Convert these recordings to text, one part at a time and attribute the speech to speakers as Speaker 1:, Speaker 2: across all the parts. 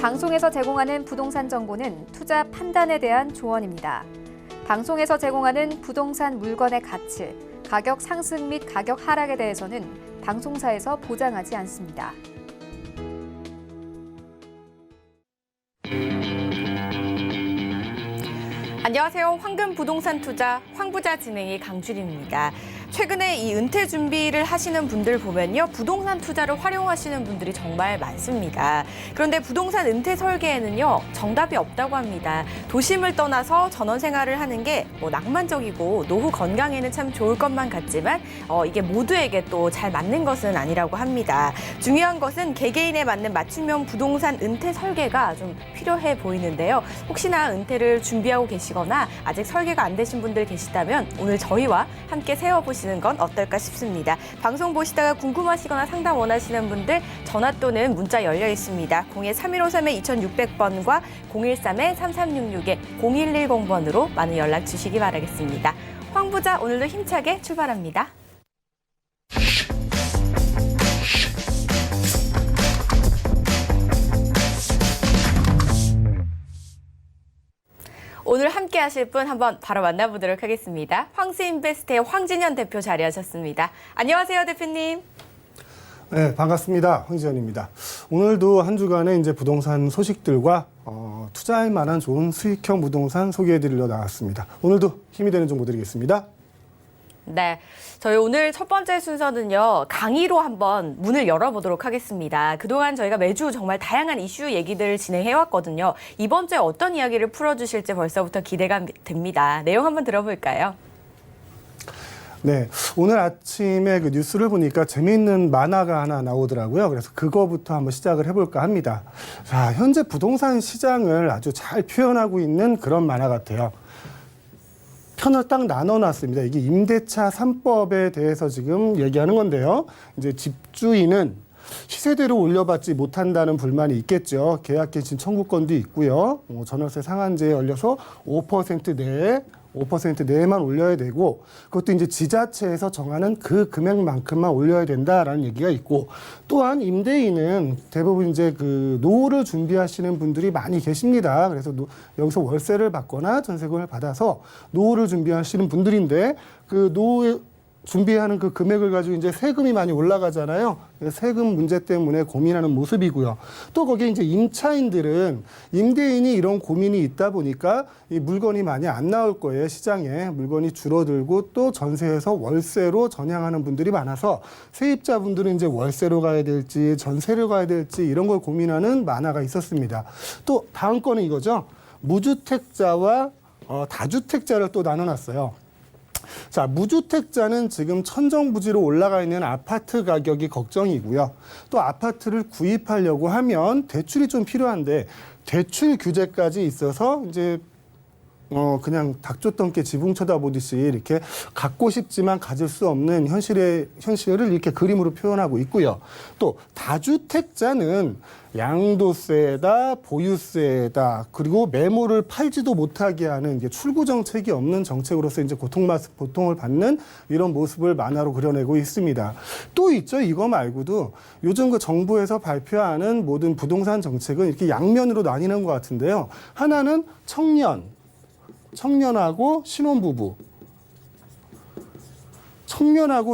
Speaker 1: 방송에서 제공하는 부동산 정보는 투자 판단에 대한 조언입니다. 방송에서 제공하는 부동산 물건의 가치, 가격 상승 및 가격 하락에 대해서는 방송사에서 보장하지 않습니다.
Speaker 2: 안녕하세요. 황금부동산투자 황부자 진행의 강주림입니다. 최근에 이 은퇴 준비를 하시는 분들 보면요. 부동산 투자를 활용하시는 분들이 정말 많습니다. 그런데 부동산 은퇴 설계에는요. 정답이 없다고 합니다. 도심을 떠나서 전원 생활을 하는 게 낭만적이고 노후 건강에는 참 좋을 것만 같지만 이게 모두에게 또 잘 맞는 것은 아니라고 합니다. 중요한 것은 개개인에 맞는 맞춤형 부동산 은퇴 설계가 좀 필요해 보이는데요. 혹시나 은퇴를 준비하고 계시거나 아직 설계가 안 되신 분들 계시다면 오늘 저희와 함께 세워보시는 건 어떨까 싶습니다. 방송 보시다가 궁금하시거나 상담 원하시는 분들 전화 또는 문자 열려 있습니다. 010-33-2600번과 013-3366-0110번으로 많은 연락 주시기 바라겠습니다. 황부자 오늘도 힘차게 출발합니다. 오늘 함께 하실 분 한번 바로 만나보도록 하겠습니다. 황스인베스트의 황진현 대표 자리하셨습니다. 안녕하세요, 대표님.
Speaker 3: 네, 반갑습니다. 황진현입니다. 오늘도 한 주간의 이제 부동산 소식들과 투자할 만한 좋은 수익형 부동산 소개해드리려 나왔습니다. 오늘도 힘이 되는 정보 드리겠습니다.
Speaker 2: 네, 저희 오늘 첫 번째 순서는요. 강의로 한번 문을 열어보도록 하겠습니다. 그동안 저희가 매주 정말 다양한 이슈 얘기들을 진행해왔거든요. 이번 주에 어떤 이야기를 풀어주실지 벌써부터 기대가 됩니다. 내용 한번 들어볼까요?
Speaker 3: 네, 오늘 아침에 그 뉴스를 보니까 재미있는 만화가 하나 나오더라고요. 그래서 그거부터 한번 시작을 해볼까 합니다. 자, 현재 부동산 시장을 아주 잘 표현하고 있는 그런 만화 같아요. 편을 딱 나눠놨습니다. 이게 임대차 3법에 대해서 지금 얘기하는 건데요. 이제 집주인은 시세대로 올려받지 못한다는 불만이 있겠죠. 계약갱신 청구권도 있고요. 전월세 상한제에 올려서 5% 내에만 올려야 되고, 그것도 이제 지자체에서 정하는 그 금액만큼만 올려야 된다라는 얘기가 있고, 또한 임대인은 대부분 이제 그 노후를 준비하시는 분들이 많이 계십니다. 그래서 여기서 월세를 받거나 전세금을 받아서 노후를 준비하시는 분들인데, 그 노후 준비하는 그 금액을 가지고 이제 세금이 많이 올라가잖아요. 세금 문제 때문에 고민하는 모습이고요. 또 거기에 이제 임차인들은 임대인이 이런 고민이 있다 보니까 이 물건이 많이 안 나올 거예요. 시장에 물건이 줄어들고 또 전세에서 월세로 전향하는 분들이 많아서 세입자분들은 이제 월세로 가야 될지 전세로 가야 될지 이런 걸 고민하는 만화가 있었습니다. 또 다음 거는 이거죠. 무주택자와 다주택자를 또 나눠놨어요. 자, 무주택자는 지금 천정부지로 올라가 있는 아파트 가격이 걱정이고요. 또 아파트를 구입하려고 하면 대출이 좀 필요한데 대출 규제까지 있어서 이제 그냥 닭 쫓던 게 지붕 쳐다보듯이 이렇게 갖고 싶지만 가질 수 없는 현실을 이렇게 그림으로 표현하고 있고요. 또 다주택자는 양도세다, 보유세다, 그리고 매물을 팔지도 못하게 하는 이게 출구 정책이 없는 정책으로서 이제 고통을 받는 이런 모습을 만화로 그려내고 있습니다. 또 있죠. 이거 말고도 요즘 그 정부에서 발표하는 모든 부동산 정책은 이렇게 양면으로 나뉘는 것 같은데요. 하나는 청년하고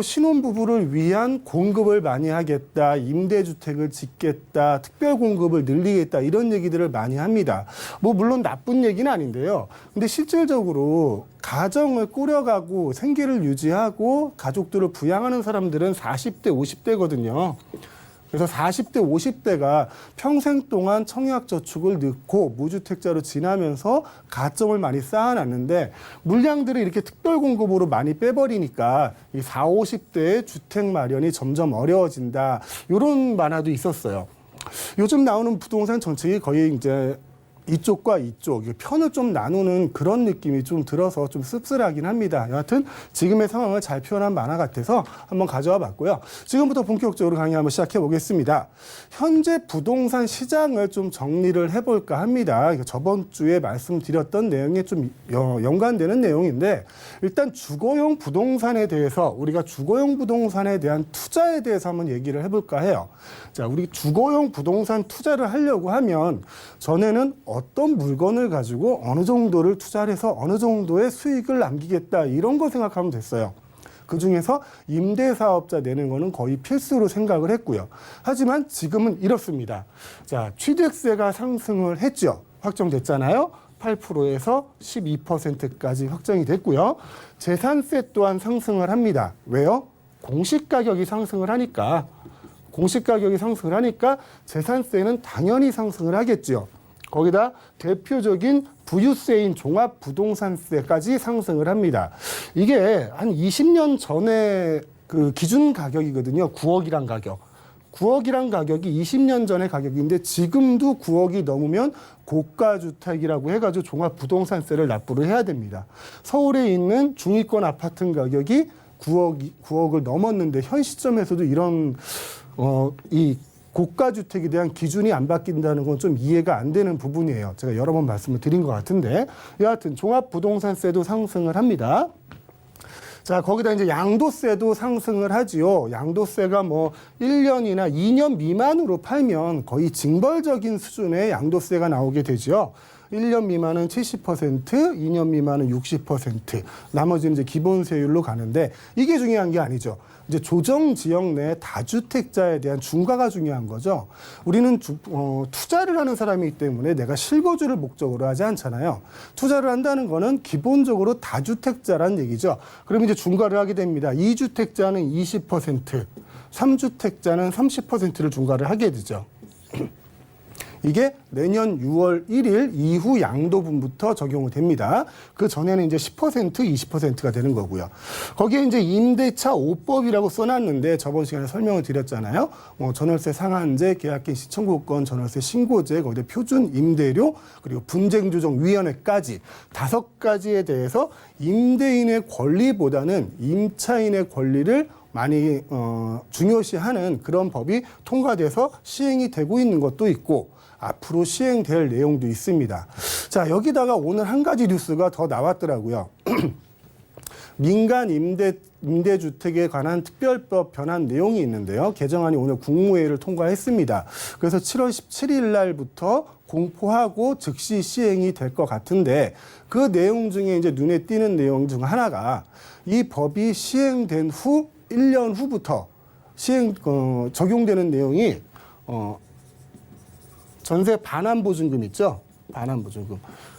Speaker 3: 신혼부부를 위한 공급을 많이 하겠다, 임대주택을 짓겠다, 특별공급을 늘리겠다 이런 얘기들을 많이 합니다. 물론 나쁜 얘기는 아닌데요. 근데 실질적으로 가정을 꾸려가고 생계를 유지하고 가족들을 부양하는 사람들은 40대, 50대거든요. 그래서 40대, 50대가 평생 동안 청약저축을 넣고 무주택자로 지나면서 가점을 많이 쌓아놨는데 물량들을 이렇게 특별공급으로 많이 빼버리니까 이 40, 50대의 주택 마련이 점점 어려워진다. 이런 만화도 있었어요. 요즘 나오는 부동산 정책이 거의 이제 이쪽과 이쪽 편을 좀 나누는 그런 느낌이 좀 들어서 좀 씁쓸하긴 합니다. 여하튼 지금의 상황을 잘 표현한 만화 같아서 한번 가져와 봤고요. 지금부터 본격적으로 강의 한번 시작해 보겠습니다. 현재 부동산 시장을 좀 정리를 해볼까 합니다. 저번 주에 말씀드렸던 내용에 좀 연관되는 내용인데 일단 주거용 부동산에 대해서 우리가 주거용 부동산에 대한 투자에 대해서 한번 얘기를 해볼까 해요. 자, 우리 주거용 부동산 투자를 하려고 하면 전에는 어떤 물건을 가지고 어느 정도를 투자를 해서 어느 정도의 수익을 남기겠다 이런 거 생각하면 됐어요. 그중에서 임대사업자 내는 거는 거의 필수로 생각을 했고요. 하지만 지금은 이렇습니다. 자, 취득세가 상승을 했죠. 확정됐잖아요. 8%에서 12%까지 확정이 됐고요. 재산세 또한 상승을 합니다. 왜요? 공시가격이 상승을 하니까. 공시가격이 상승을 하니까 재산세는 당연히 상승을 하겠죠. 거기다 대표적인 부유세인 종합부동산세까지 상승을 합니다. 이게 한 20년 전에 그 기준 가격이거든요. 9억이란 가격. 9억이란 가격이 20년 전의 가격인데 지금도 9억이 넘으면 고가주택이라고 해가지고 종합부동산세를 납부를 해야 됩니다. 서울에 있는 중위권 아파트 가격이 9억을 넘었는데 현 시점에서도 이런 이 고가주택에 대한 기준이 안 바뀐다는 건 좀 이해가 안 되는 부분이에요. 제가 여러 번 말씀을 드린 것 같은데 여하튼 종합부동산세도 상승을 합니다. 자, 거기다 이제 양도세도 상승을 하지요. 양도세가 뭐 1년이나 2년 미만으로 팔면 거의 징벌적인 수준의 양도세가 나오게 되죠. 1년 미만은 70%, 2년 미만은 60%, 나머지는 이제 기본세율로 가는데 이게 중요한 게 아니죠. 이제 조정 지역 내 다주택자에 대한 중과가 중요한 거죠. 우리는 투자를 하는 사람이기 때문에 내가 실거주를 목적으로 하지 않잖아요. 투자를 한다는 거는 기본적으로 다주택자라는 얘기죠. 그럼 이제 중과를 하게 됩니다. 2주택자는 20%, 3주택자는 30%를 중과를 하게 되죠. 이게 내년 6월 1일 이후 양도분부터 적용이 됩니다. 그 전에는 이제 10%, 20%가 되는 거고요. 거기에 이제 임대차 5법이라고 써놨는데 저번 시간에 설명을 드렸잖아요. 전월세 상한제, 계약갱 시청구권, 전월세 신고제, 거기에 표준 임대료, 그리고 분쟁조정위원회까지 5가지에 대해서 임대인의 권리보다는 임차인의 권리를 많이 중요시하는 그런 법이 통과돼서 시행이 되고 있는 것도 있고 앞으로 시행될 내용도 있습니다. 자, 여기다가 오늘 한 가지 뉴스가 더 나왔더라고요. 민간 임대주택에 관한 특별법 변환 내용이 있는데요. 개정안이 오늘 국무회의를 통과했습니다. 그래서 7월 17일 날부터 공포하고 즉시 시행이 될 것 같은데 그 내용 중에 이제 눈에 띄는 내용 중 하나가 이 법이 시행된 후 1년 후부터 적용되는 내용이 전세 반환 보증금 있죠? 반환 보증금.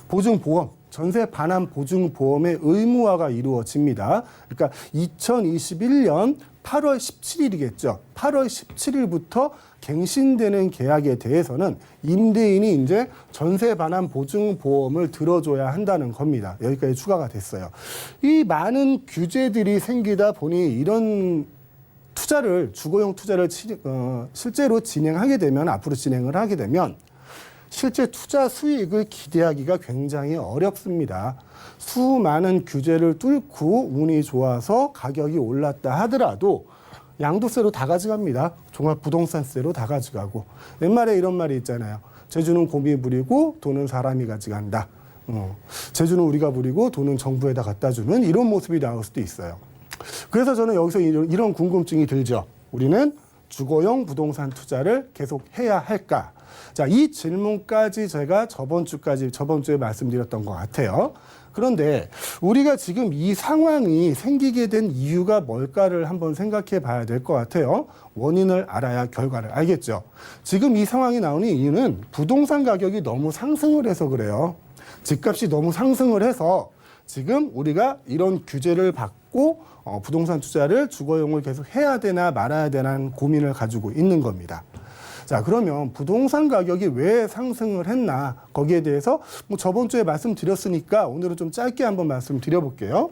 Speaker 3: 보증보험. 전세 반환 보증보험의 의무화가 이루어집니다. 그러니까 2021년 8월 17일이겠죠. 8월 17일부터 갱신되는 계약에 대해서는 임대인이 이제 전세 반환 보증보험을 들어줘야 한다는 겁니다. 여기까지 추가가 됐어요. 이 많은 규제들이 생기다 보니 이런 주거용 투자를 실제로 진행하게 되면, 앞으로 진행을 하게 되면 실제 투자 수익을 기대하기가 굉장히 어렵습니다. 수많은 규제를 뚫고 운이 좋아서 가격이 올랐다 하더라도 양도세로 다 가져갑니다. 종합부동산세로 다 가져가고. 옛말에 이런 말이 있잖아요. 제주는 곰이 부리고 돈은 사람이 가져간다. 제주는 우리가 부리고 돈은 정부에다 갖다 주는 이런 모습이 나올 수도 있어요. 그래서 저는 여기서 이런 궁금증이 들죠. 우리는 주거용 부동산 투자를 계속 해야 할까? 자, 이 질문까지 제가 저번 주에 말씀드렸던 것 같아요. 그런데 우리가 지금 이 상황이 생기게 된 이유가 뭘까를 한번 생각해 봐야 될 것 같아요. 원인을 알아야 결과를 알겠죠. 지금 이 상황이 나오는 이유는 부동산 가격이 너무 상승을 해서 그래요. 집값이 너무 상승을 해서 지금 우리가 이런 규제를 받고 부동산 투자를 주거용을 계속 해야 되나 말아야 되나 고민을 가지고 있는 겁니다. 자, 그러면 부동산 가격이 왜 상승을 했나 거기에 대해서 저번 주에 말씀드렸으니까 오늘은 좀 짧게 한번 말씀드려볼게요.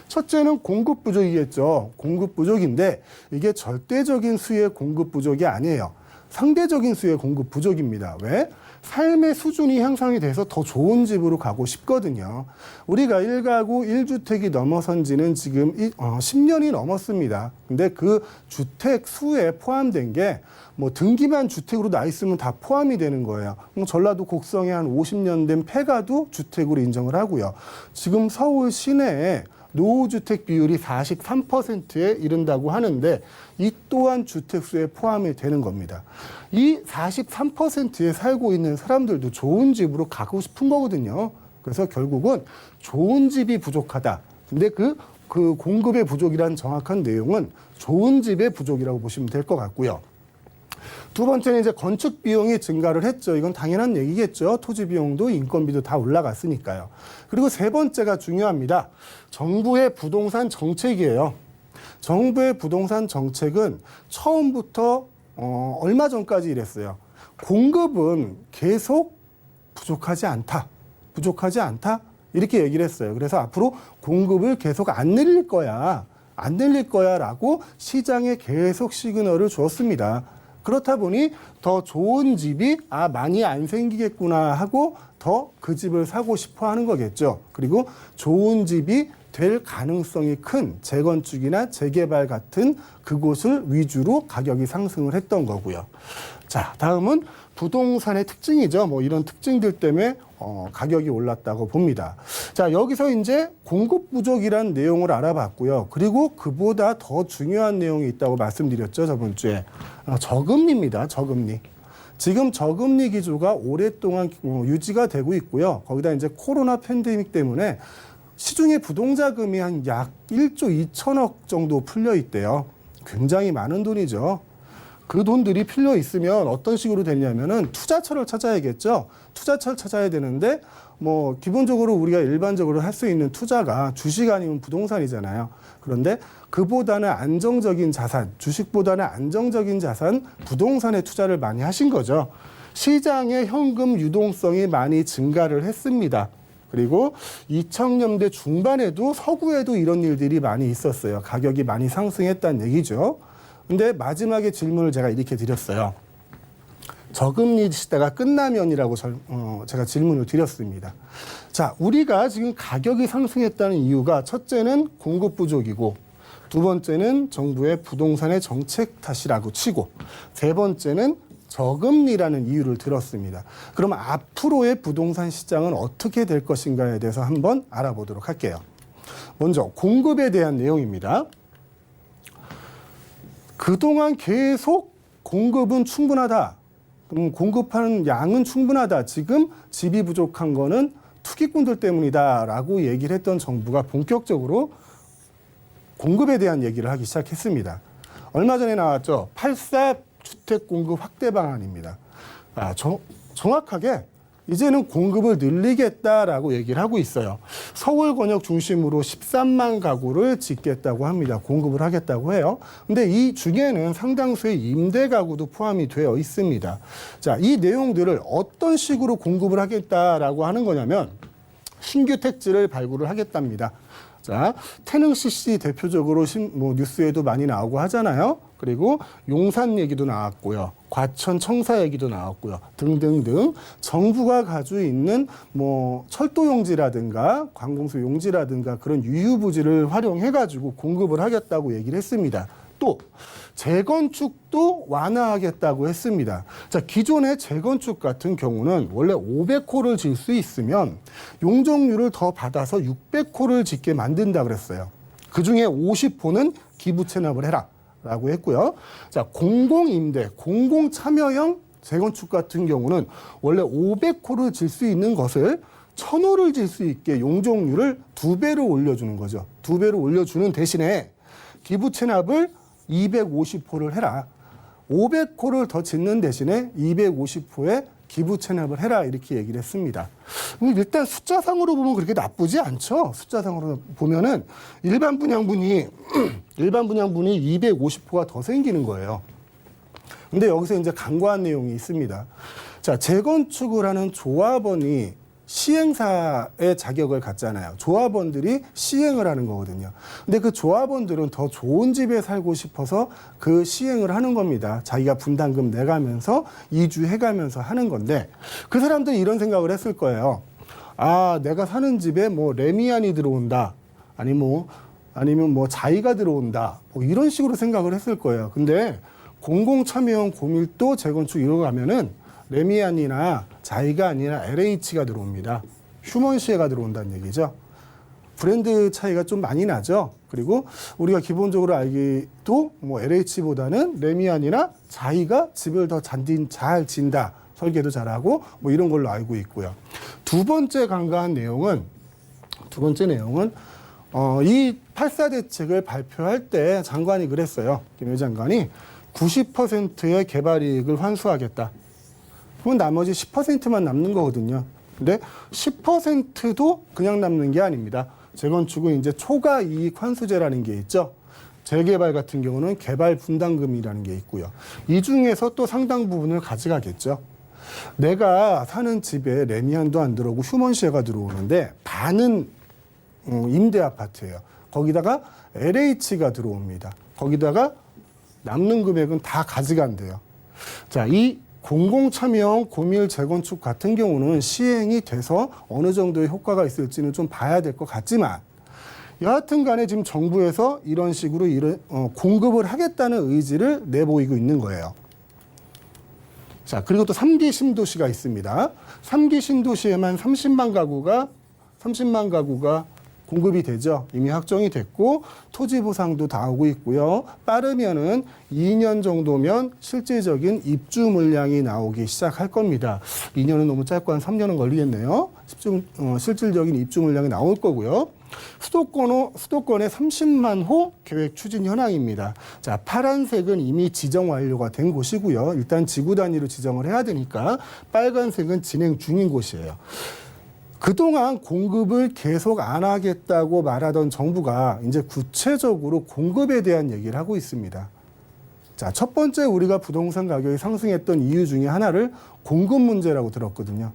Speaker 3: 첫째는 공급 부족이겠죠. 공급 부족인데 이게 절대적인 수의 공급 부족이 아니에요. 상대적인 수의 공급 부족입니다. 왜? 삶의 수준이 향상이 돼서 더 좋은 집으로 가고 싶거든요. 우리가 1가구 1주택이 넘어선 지는 지금 10년이 넘었습니다. 근데 그 주택 수에 포함된 게 뭐 등기만 주택으로 나 있으면 다 포함이 되는 거예요. 전라도 곡성에 한 50년 된 폐가도 주택으로 인정을 하고요. 지금 서울 시내에 노후주택 비율이 43%에 이른다고 하는데 이 또한 주택수에 포함이 되는 겁니다. 이 43%에 살고 있는 사람들도 좋은 집으로 가고 싶은 거거든요. 그래서 결국은 좋은 집이 부족하다. 근데 그 공급의 부족이란 정확한 내용은 좋은 집의 부족이라고 보시면 될 것 같고요. 두 번째는 이제 건축 비용이 증가를 했죠. 이건 당연한 얘기겠죠. 토지 비용도 인건비도 다 올라갔으니까요. 그리고 세 번째가 중요합니다. 정부의 부동산 정책이에요. 정부의 부동산 정책은 처음부터 얼마 전까지 이랬어요. 공급은 계속 부족하지 않다. 부족하지 않다. 이렇게 얘기를 했어요. 그래서 앞으로 공급을 계속 안 늘릴 거야. 안 늘릴 거야라고 시장에 계속 시그널을 주었습니다. 그렇다 보니 더 좋은 집이 많이 안 생기겠구나 하고 더 그 집을 사고 싶어 하는 거겠죠. 그리고 좋은 집이 될 가능성이 큰 재건축이나 재개발 같은 그곳을 위주로 가격이 상승을 했던 거고요. 자, 다음은 부동산의 특징이죠. 뭐 이런 특징들 때문에 가격이 올랐다고 봅니다. 자, 여기서 이제 공급 부족이라는 내용을 알아봤고요. 그리고 그보다 더 중요한 내용이 있다고 말씀드렸죠. 저번 주에. 저금리입니다. 저금리. 지금 저금리 기조가 오랫동안 유지가 되고 있고요. 거기다 이제 코로나 팬데믹 때문에 시중에 부동자금이 한 약 1조 2천억 정도 풀려 있대요. 굉장히 많은 돈이죠. 그 돈들이 필요 있으면 어떤 식으로 되냐면은 투자처를 찾아야겠죠. 투자처를 찾아야 되는데 뭐 기본적으로 우리가 일반적으로 할 수 있는 투자가 주식 아니면 부동산이잖아요. 그런데 그보다는 안정적인 자산, 주식보다는 안정적인 자산, 부동산에 투자를 많이 하신 거죠. 시장의 현금 유동성이 많이 증가를 했습니다. 그리고 2000년대 중반에도 서구에도 이런 일들이 많이 있었어요. 가격이 많이 상승했다는 얘기죠. 근데 마지막에 질문을 제가 이렇게 드렸어요. 저금리 시대가 끝나면이라고 제가 질문을 드렸습니다. 자, 우리가 지금 가격이 상승했다는 이유가 첫째는 공급 부족이고 두 번째는 정부의 부동산의 정책 탓이라고 치고 세 번째는 저금리라는 이유를 들었습니다. 그럼 앞으로의 부동산 시장은 어떻게 될 것인가에 대해서 한번 알아보도록 할게요. 먼저 공급에 대한 내용입니다. 그동안 계속 공급은 충분하다. 공급하는 양은 충분하다. 지금 집이 부족한 거는 투기꾼들 때문이다라고 얘기를 했던 정부가 본격적으로 공급에 대한 얘기를 하기 시작했습니다. 얼마 전에 나왔죠. 8.4 주택 공급 확대 방안입니다. 정확하게 이제는 공급을 늘리겠다라고 얘기를 하고 있어요. 서울 권역 중심으로 13만 가구를 짓겠다고 합니다. 공급을 하겠다고 해요. 근데 이 중에는 상당수의 임대 가구도 포함이 되어 있습니다. 자, 이 내용들을 어떤 식으로 공급을 하겠다라고 하는 거냐면 신규 택지를 발굴을 하겠답니다. 자, 태릉 CC 대표적으로 뉴스에도 많이 나오고 하잖아요. 그리고 용산 얘기도 나왔고요. 과천 청사 얘기도 나왔고요. 등등등 정부가 가지고 있는 철도 용지라든가 관공서 용지라든가 그런 유휴부지를 활용해가지고 공급을 하겠다고 얘기를 했습니다. 또 재건축도 완화하겠다고 했습니다. 자, 기존의 재건축 같은 경우는 원래 500호를 질 수 있으면 용적률을 더 받아서 600호를 짓게 만든다 그랬어요. 그중에 50호는 기부 체납을 해라 라고 했고요. 자, 공공임대, 공공참여형 재건축 같은 경우는 원래 500호를 질 수 있는 것을 1000호를 질 수 있게 용적률을 2배로 올려주는 거죠. 2배로 올려주는 대신에 기부 체납을 250호를 해라. 500호를 더 짓는 대신에 250호에 기부 체납을 해라 이렇게 얘기를 했습니다. 일단 숫자상으로 보면 그렇게 나쁘지 않죠. 숫자상으로 보면은 일반 분양분이 250호가 더 생기는 거예요. 근데 여기서 이제 간과한 내용이 있습니다. 자, 재건축을 하는 조합원이 시행사의 자격을 갖잖아요. 조합원들이 시행을 하는 거거든요. 근데 그 조합원들은 더 좋은 집에 살고 싶어서 그 시행을 하는 겁니다. 자기가 분담금 내가면서 이주해가면서 하는 건데 그 사람들이 이런 생각을 했을 거예요. 아, 내가 사는 집에 뭐 레미안이 들어온다. 아니면 뭐 자이가 들어온다. 뭐 이런 식으로 생각을 했을 거예요. 근데 공공참여형 고밀도 재건축 이뤄가면은 레미안이나 자이가 아니라 LH가 들어옵니다. 휴먼시에가 들어온다는 얘기죠. 브랜드 차이가 좀 많이 나죠. 그리고 우리가 기본적으로 알기도 뭐 LH보다는 레미안이나 자이가 집을 더 잘 진다. 설계도 잘하고 뭐 이런 걸로 알고 있고요. 두 번째 간과한 내용은 이 8사 대책을 발표할 때 장관이 그랬어요. 김 장관이 90%의 개발 이익을 환수하겠다. 그럼 나머지 10%만 남는 거거든요. 근데 10%도 그냥 남는 게 아닙니다. 재건축은 이제 초과 이익 환수제라는 게 있죠. 재개발 같은 경우는 개발 분담금이라는 게 있고요. 이 중에서 또 상당 부분을 가져가겠죠. 내가 사는 집에 레미안도 안 들어오고 휴먼시에가 들어오는데 반은 임대 아파트예요. 거기다가 LH가 들어옵니다. 거기다가 남는 금액은 다 가져간대요. 자, 이 공공참여형 고밀 재건축 같은 경우는 시행이 돼서 어느 정도의 효과가 있을지는 좀 봐야 될 것 같지만 여하튼 간에 지금 정부에서 이런 식으로 공급을 하겠다는 의지를 내보이고 있는 거예요. 자, 그리고 또 3기 신도시가 있습니다. 3기 신도시에만 30만 가구가 공급이 되죠. 이미 확정이 됐고 토지 보상도 다 오고 있고요. 빠르면은 2년 정도면 실질적인 입주 물량이 나오기 시작할 겁니다. 2년은 너무 짧고 한 3년은 걸리겠네요. 실질적인 입주 물량이 나올 거고요. 수도권에 30만 호 계획 추진 현황입니다. 자, 파란색은 이미 지정 완료가 된 곳이고요. 일단 지구 단위로 지정을 해야 되니까 빨간색은 진행 중인 곳이에요. 그동안 공급을 계속 안 하겠다고 말하던 정부가 이제 구체적으로 공급에 대한 얘기를 하고 있습니다. 자, 첫 번째 우리가 부동산 가격이 상승했던 이유 중에 하나를 공급 문제라고 들었거든요.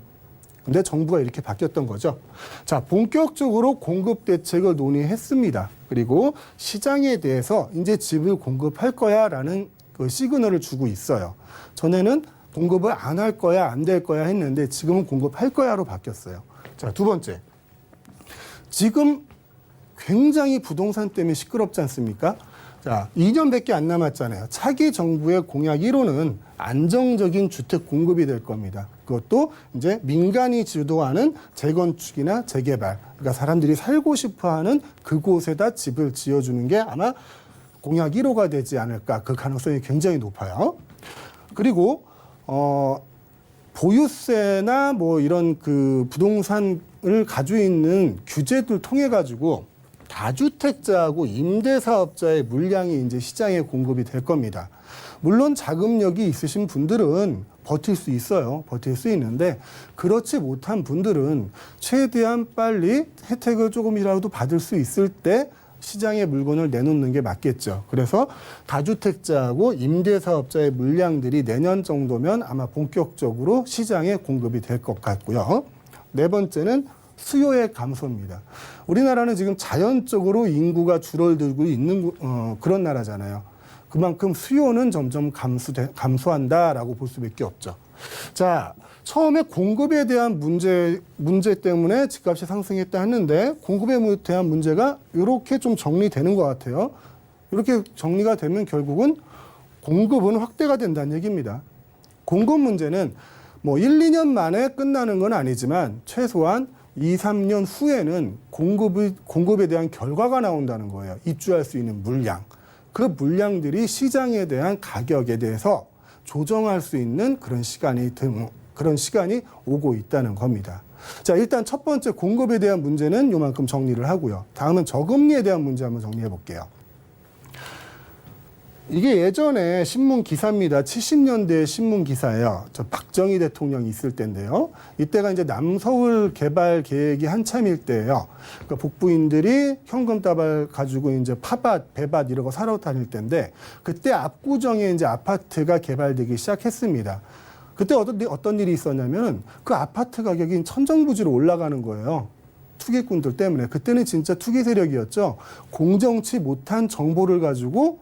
Speaker 3: 근데 정부가 이렇게 바뀌었던 거죠. 자, 본격적으로 공급 대책을 논의했습니다. 그리고 시장에 대해서 이제 집을 공급할 거야라는 그 시그널을 주고 있어요. 전에는 공급을 안 할 거야, 안 될 거야 했는데 지금은 공급할 거야로 바뀌었어요. 자, 두 번째. 지금 굉장히 부동산 때문에 시끄럽지 않습니까? 자, 2년밖에 안 남았잖아요. 차기 정부의 공약 1호는 안정적인 주택 공급이 될 겁니다. 그것도 이제 민간이 주도하는 재건축이나 재개발. 그러니까 사람들이 살고 싶어 하는 그곳에다 집을 지어주는 게 아마 공약 1호가 되지 않을까. 그 가능성이 굉장히 높아요. 그리고, 보유세나 뭐 이런 그 부동산을 가지고 있는 규제들 통해 가지고 다주택자하고 임대사업자의 물량이 이제 시장에 공급이 될 겁니다. 물론 자금력이 있으신 분들은 버틸 수 있어요. 버틸 수 있는데 그렇지 못한 분들은 최대한 빨리 혜택을 조금이라도 받을 수 있을 때 시장에 물건을 내놓는 게 맞겠죠. 그래서 다주택자하고 임대사업자의 물량들이 내년 정도면 아마 본격적으로 시장에 공급이 될 것 같고요. 네 번째는 수요의 감소입니다. 우리나라는 지금 자연적으로 인구가 줄어들고 있는 그런 나라잖아요. 그만큼 수요는 점점 감소한다라고 볼 수밖에 없죠. 자, 처음에 공급에 대한 문제 때문에 집값이 상승했다 했는데 공급에 대한 문제가 이렇게 좀 정리되는 것 같아요. 이렇게 정리가 되면 결국은 공급은 확대가 된다는 얘기입니다. 공급 문제는 뭐 1, 2년 만에 끝나는 건 아니지만 최소한 2, 3년 후에는 공급에 대한 결과가 나온다는 거예요. 입주할 수 있는 물량. 그 물량들이 시장에 대한 가격에 대해서 조정할 수 있는 그런 시간이 오고 있다는 겁니다. 자, 일단 첫 번째 공급에 대한 문제는 요만큼 정리를 하고요. 다음은 저금리에 대한 문제 한번 정리해 볼게요. 이게 예전에 신문 기사입니다. 70년대 신문 기사예요. 저 박정희 대통령이 있을 때인데요. 이때가 이제 남서울 개발 계획이 한참일 때예요. 그러니까 북부인들이 현금 다발 가지고 이제 파밭, 배밭 이런 거 사러 다닐 때인데 그때 압구정에 이제 아파트가 개발되기 시작했습니다. 그때 어떤 일이 있었냐면 그 아파트 가격이 천정부지로 올라가는 거예요. 투기꾼들 때문에. 그때는 진짜 투기 세력이었죠. 공정치 못한 정보를 가지고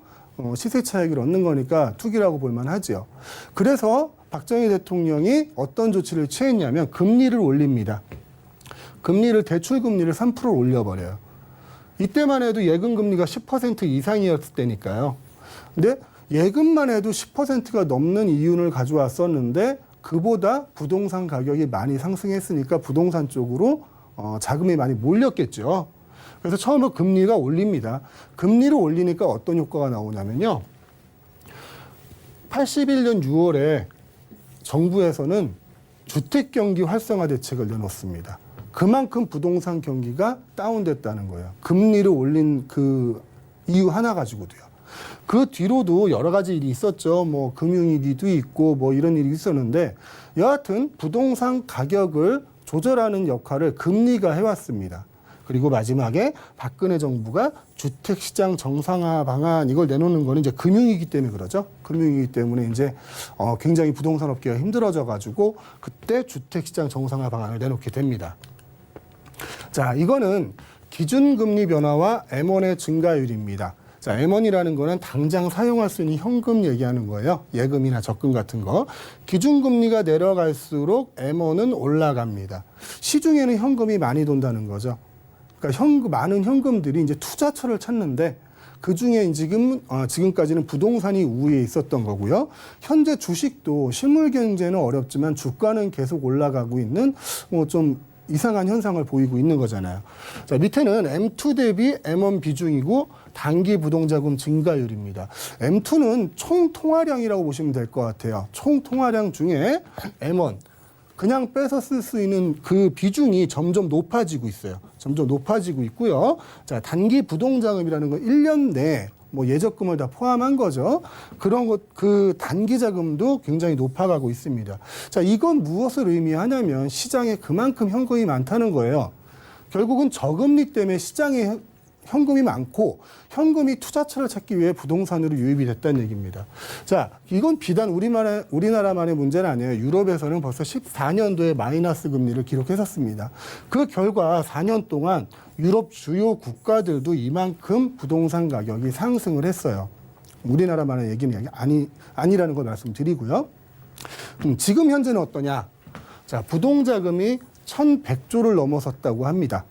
Speaker 3: 시세 차익을 얻는 거니까 투기라고 볼 만하죠. 그래서 박정희 대통령이 어떤 조치를 취했냐면 금리를 올립니다. 대출 금리를 3%를 올려버려요. 이때만 해도 예금 금리가 10% 이상이었을 때니까요. 근데 예금만 해도 10%가 넘는 이윤을 가져왔었는데 그보다 부동산 가격이 많이 상승했으니까 부동산 쪽으로 자금이 많이 몰렸겠죠. 그래서 처음에 금리가 올립니다. 금리를 올리니까 어떤 효과가 나오냐면요. 81년 6월에 정부에서는 주택 경기 활성화 대책을 내놓습니다. 그만큼 부동산 경기가 다운됐다는 거예요. 금리를 올린 그 이유 하나 가지고도요. 그 뒤로도 여러 가지 일이 있었죠. 뭐 금융위기도 있고 뭐 이런 일이 있었는데 여하튼 부동산 가격을 조절하는 역할을 금리가 해왔습니다. 그리고 마지막에 박근혜 정부가 주택시장 정상화 방안 이걸 내놓는 거는 이제 금융위기 때문에 그러죠. 금융위기 때문에 이제 굉장히 부동산 업계가 힘들어져 가지고 그때 주택시장 정상화 방안을 내놓게 됩니다. 자, 이거는 기준금리 변화와 M1의 증가율입니다. 자, M1이라는 거는 당장 사용할 수 있는 현금 얘기하는 거예요. 예금이나 적금 같은 거. 기준금리가 내려갈수록 M1은 올라갑니다. 시중에는 현금이 많이 돈다는 거죠. 그러니까 많은 현금들이 이제 투자처를 찾는데 그 중에 지금까지는 부동산이 우위에 있었던 거고요. 현재 주식도 실물 경제는 어렵지만 주가는 계속 올라가고 있는 좀 이상한 현상을 보이고 있는 거잖아요. 자, 밑에는 M2 대비 M1 비중이고 단기 부동자금 증가율입니다. M2는 총 통화량이라고 보시면 될 것 같아요. 총 통화량 중에 M1 그냥 빼서 쓸 수 있는 그 비중이 점점 높아지고 있어요. 점점 높아지고 있고요. 자, 단기 부동자금이라는 건 1년 내에 뭐 예적금을 다 포함한 거죠. 그런 그 단기 자금도 굉장히 높아가고 있습니다. 자, 이건 무엇을 의미하냐면 시장에 그만큼 현금이 많다는 거예요. 결국은 저금리 때문에 시장에 현금이 많고 현금이 투자처를 찾기 위해 부동산으로 유입이 됐다는 얘기입니다. 자, 이건 비단 우리나라만의 문제는 아니에요. 유럽에서는 벌써 14년도에 마이너스 금리를 기록했었습니다. 그 결과 4년 동안 유럽 주요 국가들도 이만큼 부동산 가격이 상승을 했어요. 우리나라만의 얘기는 아니라는 걸 말씀드리고요. 지금 현재는 어떠냐? 자, 부동자금이 1,100조를 넘어섰다고 합니다.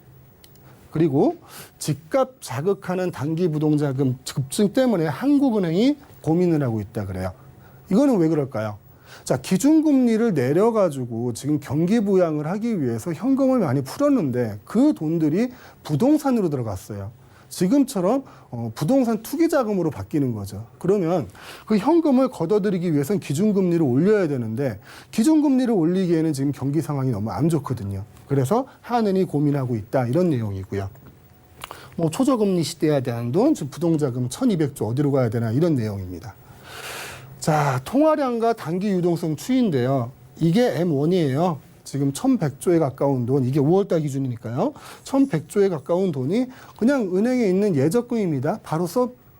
Speaker 3: 그리고 집값 자극하는 단기 부동자금 급증 때문에 한국은행이 고민을 하고 있다 그래요. 이거는 왜 그럴까요? 자, 기준금리를 내려가지고 지금 경기 부양을 하기 위해서 현금을 많이 풀었는데 그 돈들이 부동산으로 들어갔어요. 지금처럼 부동산 투기 자금으로 바뀌는 거죠. 그러면 그 현금을 걷어들이기 위해서는 기준금리를 올려야 되는데 기준금리를 올리기에는 지금 경기 상황이 너무 안 좋거든요. 그래서 한은이 고민하고 있다 이런 내용이고요. 뭐 초저금리 시대에 대한 돈, 지금 부동자금 1,200조 어디로 가야 되나 이런 내용입니다. 자, 통화량과 단기 유동성 추이인데요. 이게 M1이에요. 지금 1,100조에 가까운 돈, 이게 5월달 기준이니까요. 1,100조에 가까운 돈이 그냥 은행에 있는 예적금입니다. 바로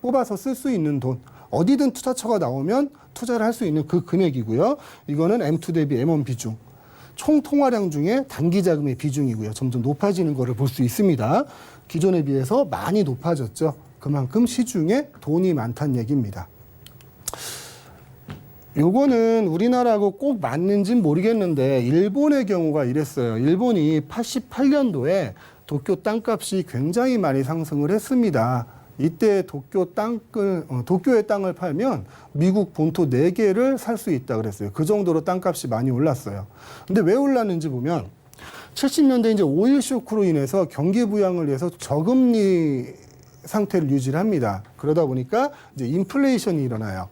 Speaker 3: 뽑아서 쓸 수 있는 돈. 어디든 투자처가 나오면 투자를 할 수 있는 그 금액이고요. 이거는 M2 대비 M1 비중. 총 통화량 중에 단기 자금의 비중이고요. 점점 높아지는 것을 볼 수 있습니다. 기존에 비해서 많이 높아졌죠. 그만큼 시중에 돈이 많다는 얘기입니다. 요거는 우리나라하고 꼭 맞는지는 모르겠는데 일본의 경우가 이랬어요. 일본이 88년도에 도쿄 땅값이 굉장히 많이 상승을 했습니다. 이때 도쿄의 땅을 팔면 미국 본토 4개를 살 수 있다 그랬어요. 그 정도로 땅값이 많이 올랐어요. 근데 왜 올랐는지 보면 70년대 이제 오일 쇼크로 인해서 경기 부양을 위해서 저금리 상태를 유지를 합니다. 그러다 보니까 이제 인플레이션이 일어나요.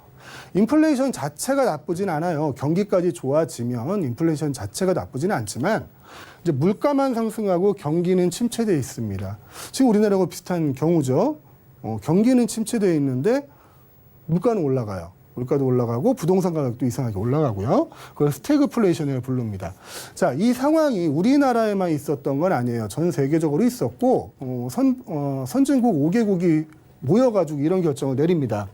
Speaker 3: 인플레이션 자체가 나쁘진 않아요. 경기까지 좋아지면 인플레이션 자체가 나쁘지는 않지만 이제 물가만 상승하고 경기는 침체되어 있습니다. 지금 우리나라하고 비슷한 경우죠. 경기는 침체되어 있는데 물가는 올라가요. 물가도 올라가고 부동산 가격도 이상하게 올라가고요. 그걸 스태그플레이션을 부릅니다. 자, 이 상황이 우리나라에만 있었던 건 아니에요. 전 세계적으로 있었고 선진국 5개국이 모여가지고 이런 결정을 내립니다.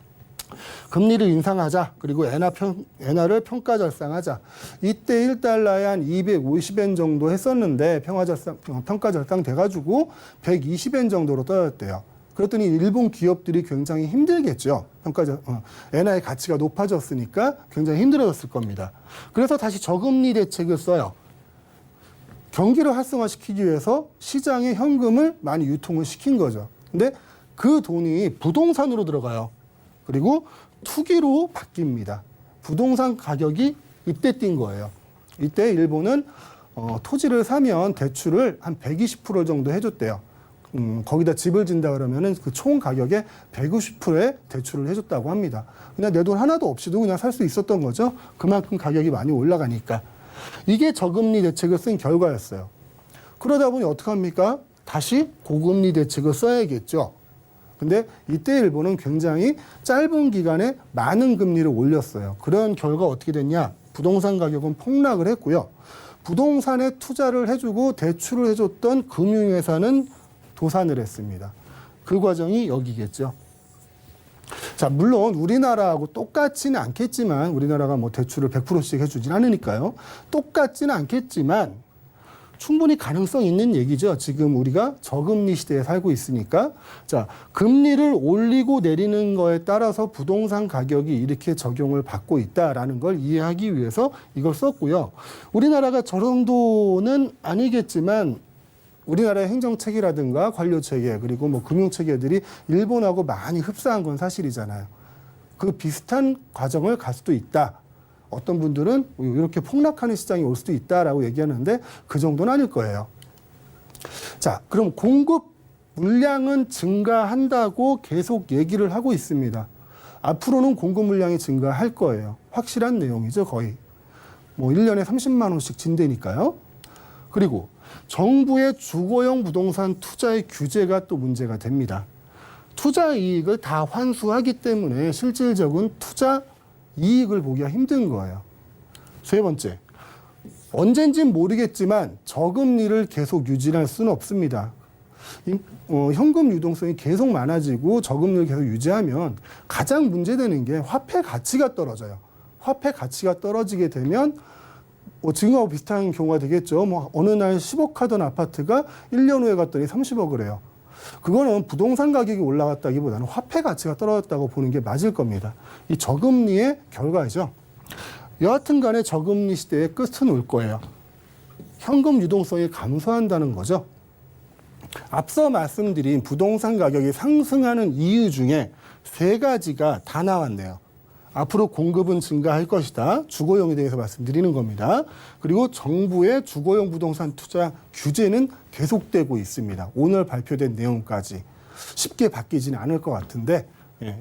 Speaker 3: 금리를 인상하자. 그리고 엔화를 평가절상하자. 이때 1달러에 한 250엔 정도 했었는데 평가절상 돼가지고 120엔 정도로 떨어졌대요. 그랬더니 일본 기업들이 굉장히 힘들겠죠. 엔화의 가치가 높아졌으니까 굉장히 힘들어졌을 겁니다. 그래서 다시 저금리 대책을 써요. 경기를 활성화시키기 위해서 시장에 현금을 많이 유통을 시킨 거죠. 근데 그 돈이 부동산으로 들어가요. 그리고 투기로 바뀝니다. 부동산 가격이 이때 뛴 거예요. 이때 일본은 토지를 사면 대출을 한 120% 정도 해줬대요. 거기다 집을 진다 그러면은 그 총 가격의 150%의 대출을 해줬다고 합니다. 그냥 내 돈 하나도 없이도 그냥 살 수 있었던 거죠. 그만큼 가격이 많이 올라가니까. 이게 저금리 대책을 쓴 결과였어요. 그러다 보니 어떡합니까? 다시 고금리 대책을 써야겠죠. 근데 이때 일본은 굉장히 짧은 기간에 많은 금리를 올렸어요. 그런 결과 어떻게 됐냐? 부동산 가격은 폭락을 했고요. 부동산에 투자를 해주고 대출을 해줬던 금융회사는 도산을 했습니다. 그 과정이 여기겠죠. 자, 물론 우리나라하고 똑같지는 않겠지만, 우리나라가 뭐 대출을 100%씩 해주진 않으니까요. 똑같지는 않겠지만 충분히 가능성 있는 얘기죠. 지금 우리가 저금리 시대에 살고 있으니까. 자, 금리를 올리고 내리는 거에 따라서 부동산 가격이 이렇게 적용을 받고 있다라는 걸 이해하기 위해서 이걸 썼고요. 우리나라가 저 정도는 아니겠지만 우리나라의 행정체계라든가 관료체계 그리고 뭐 금융체계들이 일본하고 많이 흡사한 건 사실이잖아요. 그 비슷한 과정을 갈 수도 있다. 어떤 분들은 이렇게 폭락하는 시장이 올 수도 있다라고 얘기하는데 그 정도는 아닐 거예요. 자, 그럼 공급 물량은 증가한다고 계속 얘기를 하고 있습니다. 앞으로는 공급 물량이 증가할 거예요. 확실한 내용이죠, 거의. 뭐 1년에 30만 원씩 진대니까요. 그리고 정부의 주거용 부동산 투자의 규제가 또 문제가 됩니다. 투자 이익을 다 환수하기 때문에 실질적인 투자 이익을 보기가 힘든 거예요. 세 번째, 언젠진 모르겠지만 저금리를 계속 유지할 수는 없습니다. 현금 유동성이 계속 많아지고 저금리를 계속 유지하면 가장 문제되는 게 화폐 가치가 떨어져요. 화폐 가치가 떨어지게 되면 지금하고 비슷한 경우가 되겠죠. 뭐 어느 날 10억 하던 아파트가 1년 후에 갔더니 30억을 해요. 그거는 부동산 가격이 올라갔다기보다는 화폐 가치가 떨어졌다고 보는 게 맞을 겁니다. 이 저금리의 결과이죠. 여하튼 간에 저금리 시대의 끝은 올 거예요. 현금 유동성이 감소한다는 거죠. 앞서 말씀드린 부동산 가격이 상승하는 이유 중에 세 가지가 다 나왔네요. 앞으로 공급은 증가할 것이다. 주거용에 대해서 말씀드리는 겁니다. 그리고 정부의 주거용 부동산 투자 규제는 계속되고 있습니다. 오늘 발표된 내용까지 쉽게 바뀌지는 않을 것 같은데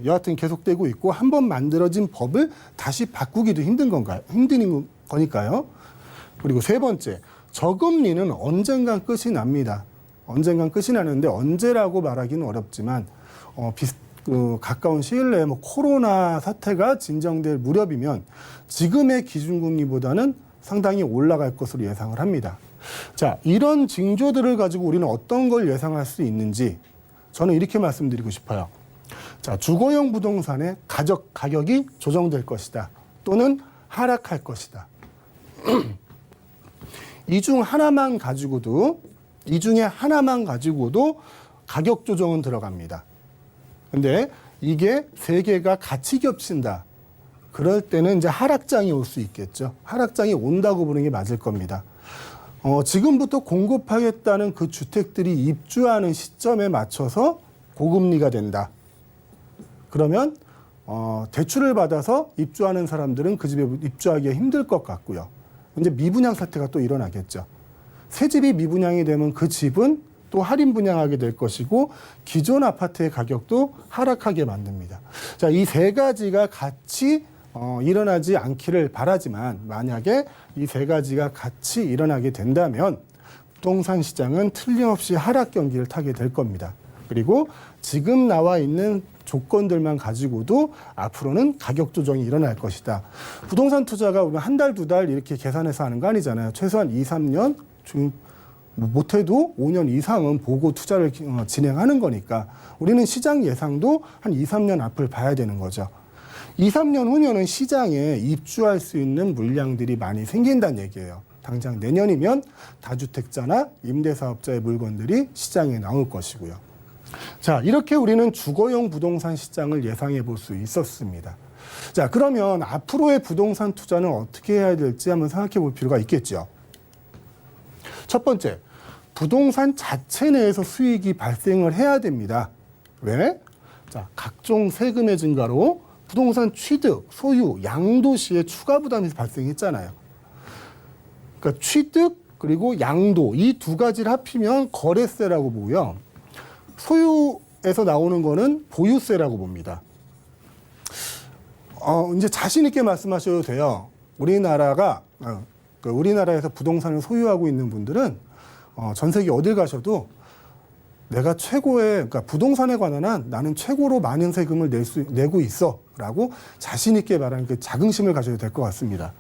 Speaker 3: 여하튼 계속되고 있고 한번 만들어진 법을 다시 바꾸기도 힘든 거니까요. 그리고 세 번째, 저금리는 언젠간 끝이 납니다. 언젠간 끝이 나는데 언제라고 말하기는 어렵지만 가까운 시일 내에 뭐 코로나 사태가 진정될 무렵이면 지금의 기준금리보다는 상당히 올라갈 것으로 예상을 합니다. 자, 이런 징조들을 가지고 우리는 어떤 걸 예상할 수 있는지 저는 이렇게 말씀드리고 싶어요. 자, 주거용 부동산의 가격이 조정될 것이다. 또는 하락할 것이다. 이 중에 하나만 가지고도 가격 조정은 들어갑니다. 근데 이게 세 개가 같이 겹친다. 그럴 때는 이제 하락장이 올 수 있겠죠. 하락장이 온다고 보는 게 맞을 겁니다. 지금부터 공급하겠다는 그 주택들이 입주하는 시점에 맞춰서 고금리가 된다. 그러면 대출을 받아서 입주하는 사람들은 그 집에 입주하기가 힘들 것 같고요. 이제 미분양 사태가 또 일어나겠죠. 새 집이 미분양이 되면 그 집은 또 할인 분양하게 될 것이고 기존 아파트의 가격도 하락하게 만듭니다. 자, 이 세 가지가 같이 일어나지 않기를 바라지만 만약에 이 세 가지가 같이 일어나게 된다면 부동산 시장은 틀림없이 하락 경기를 타게 될 겁니다. 그리고 지금 나와 있는 조건들만 가지고도 앞으로는 가격 조정이 일어날 것이다. 부동산 투자가 우리가 한 달, 두 달 이렇게 계산해서 하는 거 아니잖아요. 최소한 2, 3년, 못해도 5년 이상은 보고 투자를 진행하는 거니까 우리는 시장 예상도 한 2, 3년 앞을 봐야 되는 거죠. 2, 3년 후면은 시장에 입주할 수 있는 물량들이 많이 생긴다는 얘기예요. 당장 내년이면 다주택자나 임대사업자의 물건들이 시장에 나올 것이고요. 자, 이렇게 우리는 주거용 부동산 시장을 예상해 볼 수 있었습니다. 자, 그러면 앞으로의 부동산 투자는 어떻게 해야 될지 한번 생각해 볼 필요가 있겠죠. 첫 번째, 부동산 자체 내에서 수익이 발생을 해야 됩니다. 왜? 자, 각종 세금의 증가로 부동산 취득, 소유, 양도 시에 추가 부담이 발생했잖아요. 그러니까 취득 그리고 양도 이 두 가지를 합치면 거래세라고 보고요. 소유에서 나오는 거는 보유세라고 봅니다. 이제 자신 있게 말씀하셔도 돼요. 우리나라에서 부동산을 소유하고 있는 분들은 전 세계 어딜 가셔도 내가 그러니까 부동산에 관한 한 나는 최고로 많은 세금을 내고 있어라고 자신 있게 말하는 그 자긍심을 가져야 될 것 같습니다.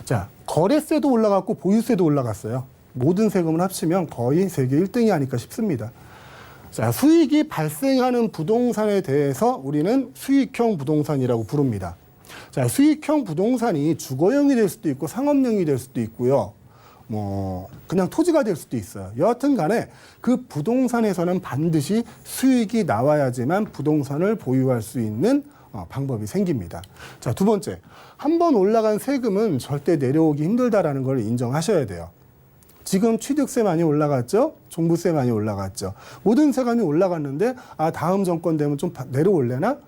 Speaker 3: 자, 거래세도 올라갔고 보유세도 올라갔어요. 모든 세금을 합치면 거의 세계 1등이 아닐까 싶습니다. 자, 수익이 발생하는 부동산에 대해서 우리는 수익형 부동산이라고 부릅니다. 자, 수익형 부동산이 주거용이 될 수도 있고 상업용이 될 수도 있고요. 그냥 토지가 될 수도 있어요. 여하튼 간에 그 부동산에서는 반드시 수익이 나와야지만 부동산을 보유할 수 있는 방법이 생깁니다. 자, 두 번째. 한번 올라간 세금은 절대 내려오기 힘들다라는 걸 인정하셔야 돼요. 지금 취득세 많이 올라갔죠? 종부세 많이 올라갔죠? 모든 세금이 올라갔는데, 다음 정권 되면 좀 내려올래나?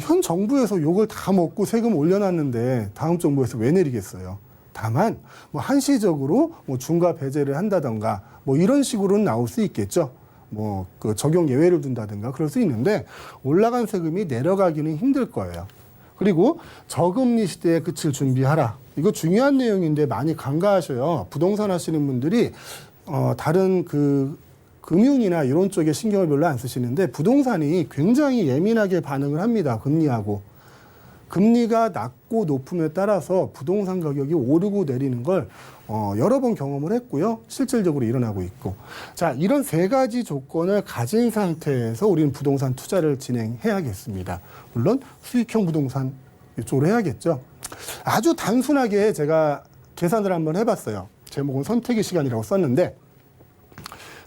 Speaker 3: 현 정부에서 욕을 다 먹고 세금 올려놨는데 다음 정부에서 왜 내리겠어요? 다만 한시적으로 중과 배제를 한다던가 이런 식으로는 나올 수 있겠죠. 그 적용 예외를 둔다든가 그럴 수 있는데 올라간 세금이 내려가기는 힘들 거예요. 그리고 저금리 시대에 그칠 준비하라. 이거 중요한 내용인데 많이 간과하셔요. 부동산 하시는 분들이 다른 금융이나 이런 쪽에 신경을 별로 안 쓰시는데 부동산이 굉장히 예민하게 반응을 합니다. 금리하고. 금리가 낮고 높음에 따라서 부동산 가격이 오르고 내리는 걸 여러 번 경험을 했고요. 실질적으로 일어나고 있고. 자, 이런 세 가지 조건을 가진 상태에서 우리는 부동산 투자를 진행해야겠습니다. 물론 수익형 부동산 이쪽으로 해야겠죠. 아주 단순하게 제가 계산을 한번 해봤어요. 제목은 선택의 시간이라고 썼는데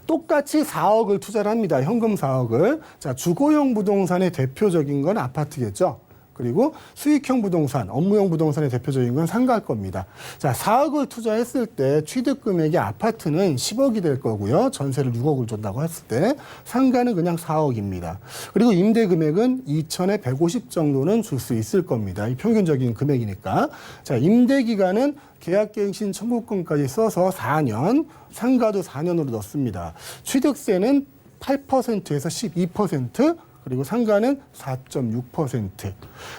Speaker 3: 똑같이 4억을 투자를 합니다. 현금 4억을. 자, 주거용 부동산의 대표적인 건 아파트겠죠. 그리고 수익형 부동산, 업무용 부동산의 대표적인 건 상가일 겁니다. 자, 4억을 투자했을 때 취득 금액이 아파트는 10억이 될 거고요. 전세를 6억을 준다고 했을 때 상가는 그냥 4억입니다. 그리고 임대 금액은 2천에 150 정도는 줄 수 있을 겁니다. 이 평균적인 금액이니까. 자, 임대 기간은 계약갱신 청구권까지 써서 4년, 상가도 4년으로 넣습니다. 취득세는 8%에서 12%, 그리고 상가는 4.6%.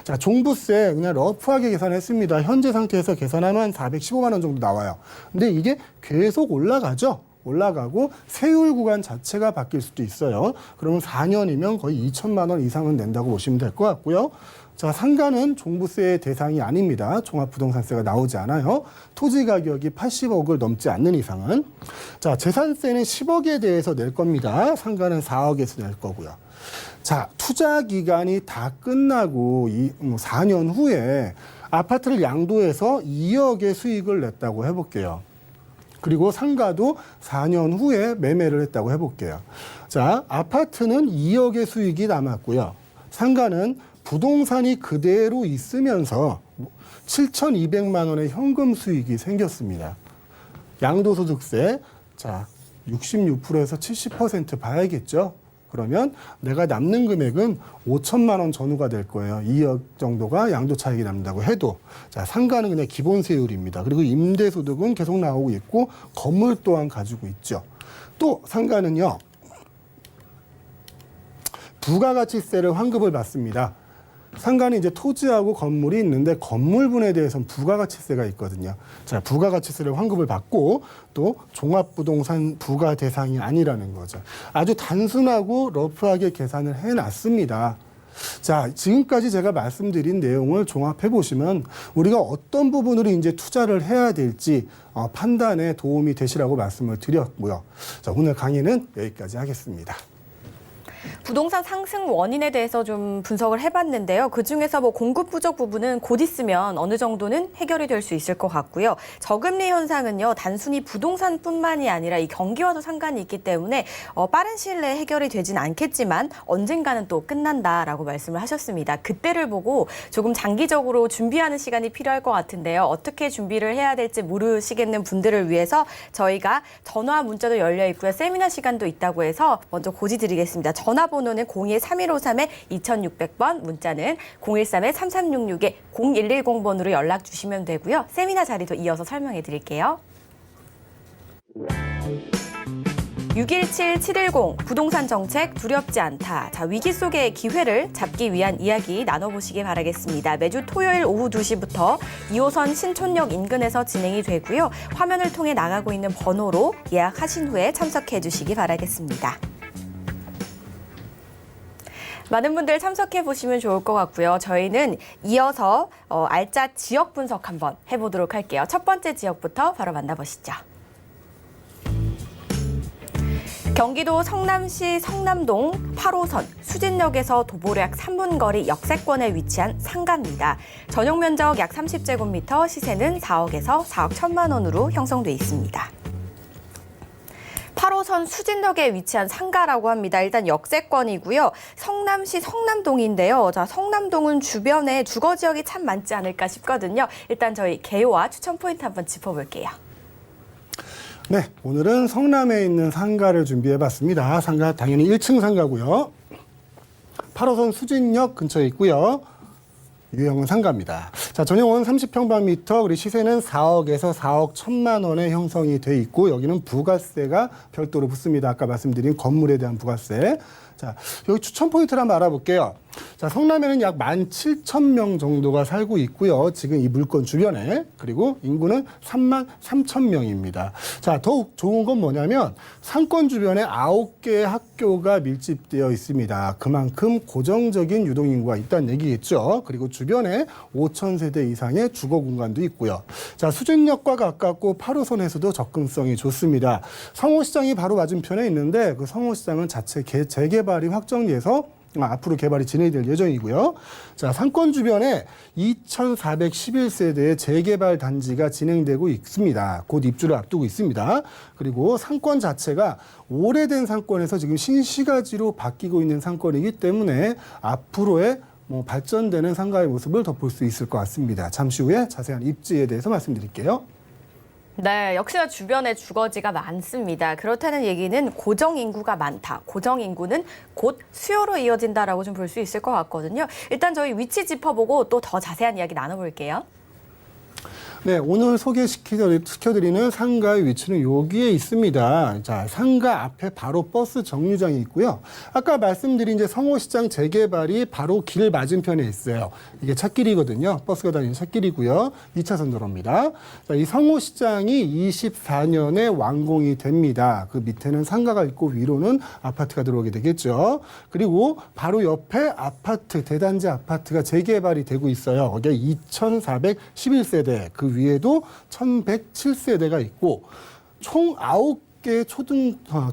Speaker 3: 자, 종부세 그냥 러프하게 계산했습니다. 현재 상태에서 계산하면 한 415만 원 정도 나와요. 근데 이게 계속 올라가죠. 올라가고 세율 구간 자체가 바뀔 수도 있어요. 그러면 4년이면 거의 2천만 원 이상은 낸다고 보시면 될 것 같고요. 자, 상가는 종부세의 대상이 아닙니다. 종합부동산세가 나오지 않아요. 토지 가격이 80억을 넘지 않는 이상은. 자, 재산세는 10억에 대해서 낼 겁니다. 상가는 4억에서 낼 거고요. 자, 투자 기간이 다 끝나고 4년 후에 아파트를 양도해서 2억의 수익을 냈다고 해볼게요. 그리고 상가도 4년 후에 매매를 했다고 해볼게요. 자, 아파트는 2억의 수익이 남았고요. 상가는 부동산이 그대로 있으면서 7,200만 원의 현금 수익이 생겼습니다. 양도소득세, 자, 66%에서 70% 봐야겠죠. 그러면 내가 남는 금액은 5천만 원 전후가 될 거예요. 2억 정도가 양도 차익이 남는다고 해도. 자, 상가는 그냥 기본세율입니다. 그리고 임대소득은 계속 나오고 있고 건물 또한 가지고 있죠. 또 상가는요. 부가가치세를 환급을 받습니다. 상가는 이제 토지하고 건물이 있는데 건물분에 대해서는 부가가치세가 있거든요. 자, 부가가치세를 환급을 받고 또 종합부동산 부과 대상이 아니라는 거죠. 아주 단순하고 러프하게 계산을 해놨습니다. 자, 지금까지 제가 말씀드린 내용을 종합해 보시면 우리가 어떤 부분으로 이제 투자를 해야 될지 판단에 도움이 되시라고 말씀을 드렸고요. 자, 오늘 강의는 여기까지 하겠습니다.
Speaker 2: 부동산 상승 원인에 대해서 좀 분석을 해봤는데요. 그중에서 뭐 공급 부족 부분은 곧 있으면 어느 정도는 해결이 될 수 있을 것 같고요. 저금리 현상은요, 단순히 부동산뿐만이 아니라 이 경기와도 상관이 있기 때문에 빠른 시일 내에 해결이 되진 않겠지만 언젠가는 또 끝난다라고 말씀을 하셨습니다. 그때를 보고 조금 장기적으로 준비하는 시간이 필요할 것 같은데요. 어떻게 준비를 해야 될지 모르시겠는 분들을 위해서 저희가 전화 문자도 열려 있고요. 세미나 시간도 있다고 해서 먼저 고지드리겠습니다. 전화번호는 02-3153-2600번, 문자는 013-3366-0110번으로 연락 주시면 되고요. 세미나 자리도 이어서 설명해 드릴게요. 617-710 부동산 정책 두렵지 않다. 자, 위기 속의 기회를 잡기 위한 이야기 나눠보시기 바라겠습니다. 매주 토요일 오후 2시부터 2호선 신촌역 인근에서 진행이 되고요. 화면을 통해 나가고 있는 번호로 예약하신 후에 참석해 주시기 바라겠습니다. 많은 분들 참석해 보시면 좋을 것 같고요. 저희는 이어서 알짜 지역 분석 한번 해보도록 할게요. 첫 번째 지역부터 바로 만나보시죠. 경기도 성남시 성남동 8호선 수진역에서 도보로 약 3분 거리 역세권에 위치한 상가입니다. 전용 면적 약 30제곱미터, 시세는 4억에서 4억 1천만 원으로 형성돼 있습니다. 8호선 수진역에 위치한 상가라고 합니다. 일단 역세권이고요. 성남시 성남동인데요. 자, 성남동은 주변에 주거 지역이 참 많지 않을까 싶거든요. 일단 저희 개요와 추천 포인트 한번 짚어볼게요.
Speaker 3: 네, 오늘은 성남에 있는 상가를 준비해봤습니다. 상가 당연히 1층 상가고요. 8호선 수진역 근처에 있고요. 유형은 상가입니다. 자, 전용은 30평방미터, 그리고 시세는 4억에서 4억 1천만 원에 형성이 돼 있고, 여기는 부가세가 별도로 붙습니다. 아까 말씀드린 건물에 대한 부가세. 자, 여기 추천 포인트를 한번 알아볼게요. 자, 성남에는 약 17,000명 정도가 살고 있고요. 지금 이 물건 주변에. 그리고 인구는 33,000명입니다. 자, 더욱 좋은 건 뭐냐면 상권 주변에 9개의 학교가 밀집되어 있습니다. 그만큼 고정적인 유동인구가 있다는 얘기겠죠. 그리고 주변에 5,000세대 이상의 주거 공간도 있고요. 자, 수진역과 가깝고 8호선에서도 접근성이 좋습니다. 성호시장이 바로 맞은편에 있는데 그 성호시장은 자체 재개발이 확정돼서 앞으로 개발이 진행될 예정이고요. 자, 상권 주변에 2,411세대의 재개발 단지가 진행되고 있습니다. 곧 입주를 앞두고 있습니다. 그리고 상권 자체가 오래된 상권에서 지금 신시가지로 바뀌고 있는 상권이기 때문에 앞으로의 발전되는 상가의 모습을 더 볼 수 있을 것 같습니다. 잠시 후에 자세한 입지에 대해서 말씀드릴게요.
Speaker 2: 네, 역시나 주변에 주거지가 많습니다. 그렇다는 얘기는 고정 인구가 많다. 고정 인구는 곧 수요로 이어진다라고 좀 볼 수 있을 것 같거든요. 일단 저희 위치 짚어보고 또 더 자세한 이야기 나눠볼게요.
Speaker 3: 네, 오늘 소개시켜드리는 상가의 위치는 여기에 있습니다. 자, 상가 앞에 바로 버스 정류장이 있고요. 아까 말씀드린 이제 성호시장 재개발이 바로 길 맞은편에 있어요. 이게 찻길이거든요. 버스가 다니는 찻길이고요. 2차선 도로입니다. 자, 이 성호시장이 24년에 완공이 됩니다. 그 밑에는 상가가 있고 위로는 아파트가 들어오게 되겠죠. 그리고 바로 옆에 아파트, 대단지 아파트가 재개발이 되고 있어요. 거기에 2,411세대, 그 위에도 1,107세대가 있고 총 9개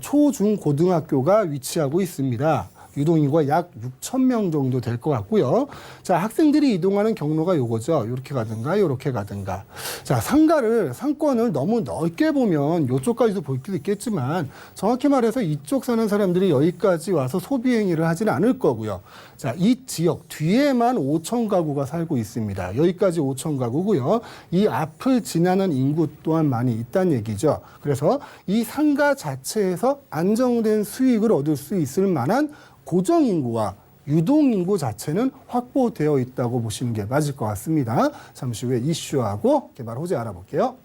Speaker 3: 초중고등학교가 위치하고 있습니다. 유동인구가 약 6,000명 정도 될 것 같고요. 자, 학생들이 이동하는 경로가 요거죠. 이렇게 가든가 이렇게 가든가. 자, 상권을 너무 넓게 보면 이쪽까지도 볼 수도 있겠지만 정확히 말해서 이쪽 사는 사람들이 여기까지 와서 소비 행위를 하지는 않을 거고요. 자, 이 지역 뒤에만 5천 가구가 살고 있습니다. 여기까지 5천 가구고요. 이 앞을 지나는 인구 또한 많이 있다는 얘기죠. 그래서 이 상가 자체에서 안정된 수익을 얻을 수 있을 만한 고정인구와 유동인구 자체는 확보되어 있다고 보시는 게 맞을 것 같습니다. 잠시 후에 이슈하고 개발 호재 알아볼게요.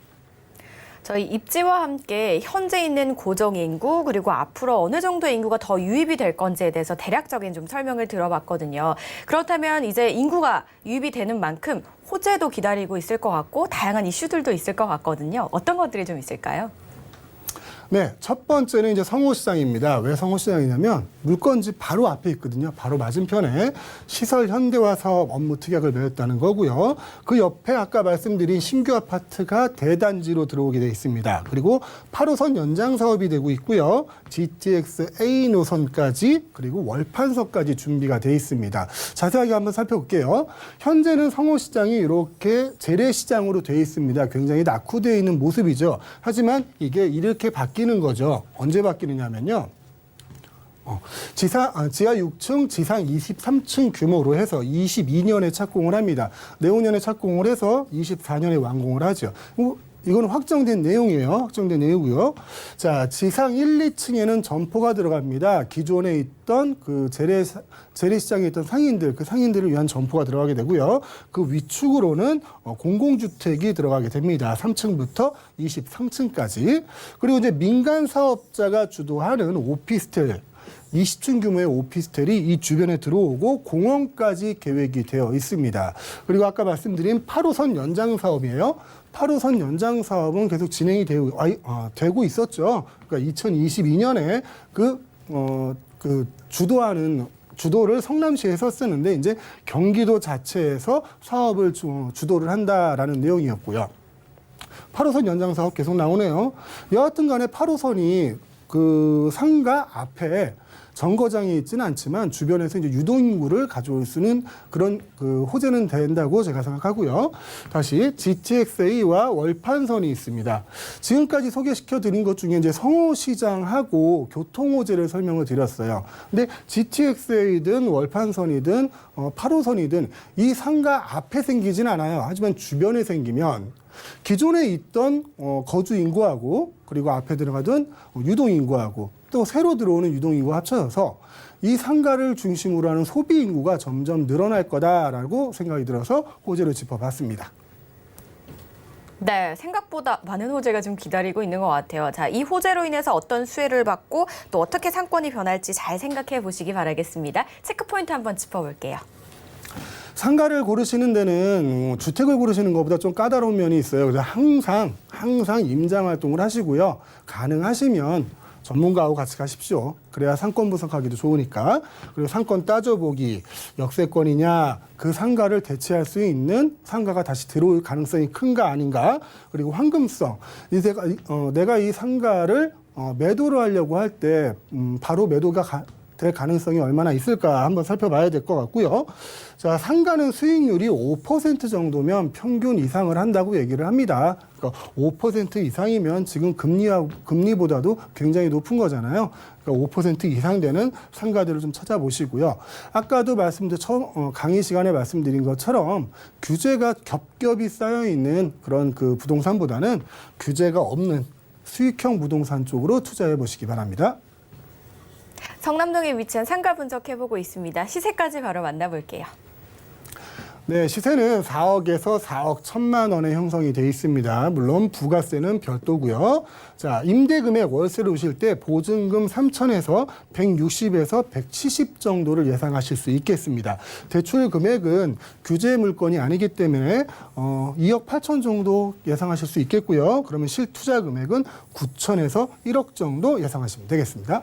Speaker 2: 저희 입지와 함께 현재 있는 고정인구 그리고 앞으로 어느 정도의 인구가 더 유입이 될 건지에 대해서 대략적인 좀 설명을 들어봤거든요. 그렇다면 이제 인구가 유입이 되는 만큼 호재도 기다리고 있을 것 같고 다양한 이슈들도 있을 것 같거든요. 어떤 것들이 좀 있을까요?
Speaker 3: 네, 첫 번째는 이제 성호시장입니다. 왜 성호시장이냐면 물건집 바로 앞에 있거든요. 바로 맞은편에 시설 현대화 사업 업무 특약을 맺었다는 거고요. 그 옆에 아까 말씀드린 신규 아파트가 대단지로 들어오게 돼 있습니다. 그리고 8호선 연장 사업이 되고 있고요. GTX A 노선까지 그리고 월판석까지 준비가 돼 있습니다. 자세하게 한번 살펴볼게요. 현재는 성호시장이 이렇게 재래시장으로 돼 있습니다. 굉장히 낙후되어 있는 모습이죠. 하지만 이게 이렇게 바뀌는 거죠. 언제 바뀌느냐면요. 지하 6층, 지상 23층 규모로 해서 22년에 착공을 합니다. 내후년에 착공을 해서 24년에 완공을 하죠. 이거는 확정된 내용이에요. 확정된 내용이고요. 자, 지상 1, 2층에는 점포가 들어갑니다. 기존에 있던 그 재래시장에 있던 상인들, 그 상인들을 위한 점포가 들어가게 되고요. 그 위축으로는 공공주택이 들어가게 됩니다. 3층부터 23층까지. 그리고 이제 민간 사업자가 주도하는 오피스텔, 20층 규모의 오피스텔이 이 주변에 들어오고 공원까지 계획이 되어 있습니다. 그리고 아까 말씀드린 8호선 연장 사업이에요. 8호선 연장 사업은 계속 진행이 되고 있었죠. 그러니까 2022년에 주도를 성남시에서 쓰는데 이제 경기도 자체에서 사업을 주도를 한다라는 내용이었고요. 8호선 연장 사업 계속 나오네요. 여하튼 간에 8호선이 그 상가 앞에 정거장이 있지는 않지만 주변에서 이제 유동인구를 가져올 수 있는 그런 그 호재는 된다고 제가 생각하고요. 다시 GTX-A와 월판선이 있습니다. 지금까지 소개시켜 드린 것 중에 이제 성호시장하고 교통호재를 설명을 드렸어요. 근데 GTX-A든 월판선이든 8호선이든 이 상가 앞에 생기진 않아요. 하지만 주변에 생기면 기존에 있던 거주 인구하고 그리고 앞에 들어가던 유동 인구하고 또 새로 들어오는 유동 인구가 합쳐져서 이 상가를 중심으로 하는 소비 인구가 점점 늘어날 거다라고 생각이 들어서 호재를 짚어봤습니다.
Speaker 2: 네, 생각보다 많은 호재가 좀 기다리고 있는 것 같아요. 자, 이 호재로 인해서 어떤 수혜를 받고 또 어떻게 상권이 변할지 잘 생각해 보시기 바라겠습니다. 체크포인트 한번 짚어볼게요.
Speaker 3: 상가를 고르시는 데는 주택을 고르시는 것보다 좀 까다로운 면이 있어요. 그래서 항상 임장 활동을 하시고요. 가능하시면 전문가하고 같이 가십시오. 그래야 상권 분석하기도 좋으니까. 그리고 상권 따져보기, 역세권이냐, 그 상가를 대체할 수 있는 상가가 다시 들어올 가능성이 큰가 아닌가. 그리고 황금성. 내가 이 상가를 매도를 하려고 할 때 바로 매도가 될 가능성이 얼마나 있을까 한번 살펴봐야 될 것 같고요. 자, 상가는 수익률이 5% 정도면 평균 이상을 한다고 얘기를 합니다. 그러니까 5% 이상이면 지금 금리보다도 굉장히 높은 거잖아요. 그러니까 5% 이상 되는 상가들을 좀 찾아보시고요. 아까도 강의 시간에 말씀드린 것처럼 규제가 겹겹이 쌓여 있는 그런 그 부동산보다는 규제가 없는 수익형 부동산 쪽으로 투자해 보시기 바랍니다.
Speaker 2: 성남동에 위치한 상가 분석해보고 있습니다. 시세까지 바로 만나볼게요.
Speaker 3: 네, 시세는 4억에서 4억 1천만 원에 형성이 돼 있습니다. 물론 부가세는 별도고요. 자, 임대금액 월세를 오실 때 보증금 3천에서 160에서 170 정도를 예상하실 수 있겠습니다. 대출 금액은 규제 물건이 아니기 때문에 2억 8천 정도 예상하실 수 있겠고요. 그러면 실투자 금액은 9천에서 1억 정도 예상하시면 되겠습니다.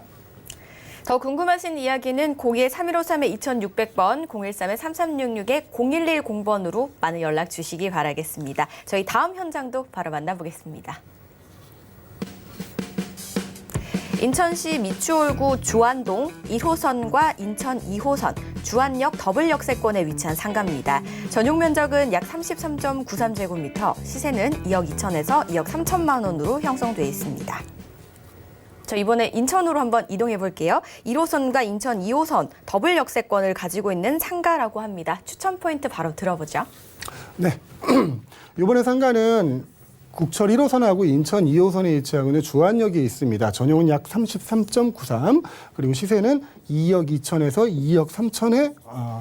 Speaker 2: 더 궁금하신 이야기는 02-3153-2600번, 013-3366-0110번으로 많은 연락 주시기 바라겠습니다. 저희 다음 현장도 바로 만나보겠습니다. 인천시 미추홀구 주안동 1호선과 인천 2호선 주안역 더블 역세권에 위치한 상가입니다. 전용 면적은 약 33.93제곱미터, 시세는 2억 2천에서 2억 3천만 원으로 형성돼 있습니다. 저 이번에 인천으로 한번 이동해 볼게요. 1호선과 인천 2호선 더블 역세권을 가지고 있는 상가라고 합니다. 추천 포인트 바로 들어보죠.
Speaker 3: 네, 이번에 상가는 국철 1호선하고 인천 2호선에 위치하고 있는 주안역에 있습니다. 전용은 약 33.93, 그리고 시세는 2억 2천에서 2억 3천에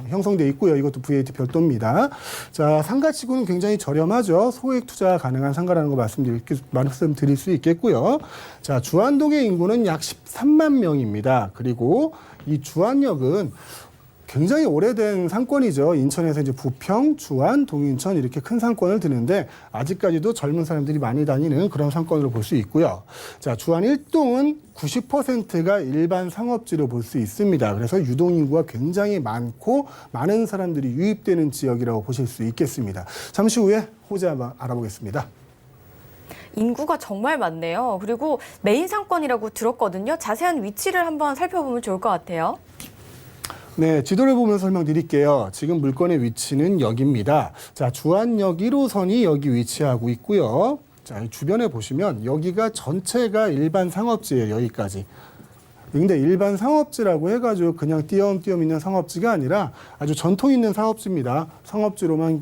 Speaker 3: 형성돼 있고요. 이것도 VAT 별도입니다. 자, 상가치고는 굉장히 저렴하죠. 소액 투자 가능한 상가라는 거 말씀드릴 수 있겠고요. 자, 주안동의 인구는 약 13만 명입니다. 그리고 이 주안역은 굉장히 오래된 상권이죠. 인천에서 이제 부평, 주안, 동인천 이렇게 큰 상권을 드는데 아직까지도 젊은 사람들이 많이 다니는 그런 상권으로 볼 수 있고요. 자, 주안 1동은 90%가 일반 상업지로 볼 수 있습니다. 그래서 유동인구가 굉장히 많고 많은 사람들이 유입되는 지역이라고 보실 수 있겠습니다. 잠시 후에 호재 한번 알아보겠습니다.
Speaker 2: 인구가 정말 많네요. 그리고 메인 상권이라고 들었거든요. 자세한 위치를 한번 살펴보면 좋을 것 같아요.
Speaker 3: 네, 지도를 보면서 설명드릴게요. 지금 물건의 위치는 여기입니다. 자, 주안역 1호선이 여기 위치하고 있고요. 자, 주변에 보시면 여기가 전체가 일반 상업지예요, 여기까지. 근데 일반 상업지라고 해가지고 그냥 띄엄띄엄 있는 상업지가 아니라 아주 전통 있는 상업지입니다. 상업지로만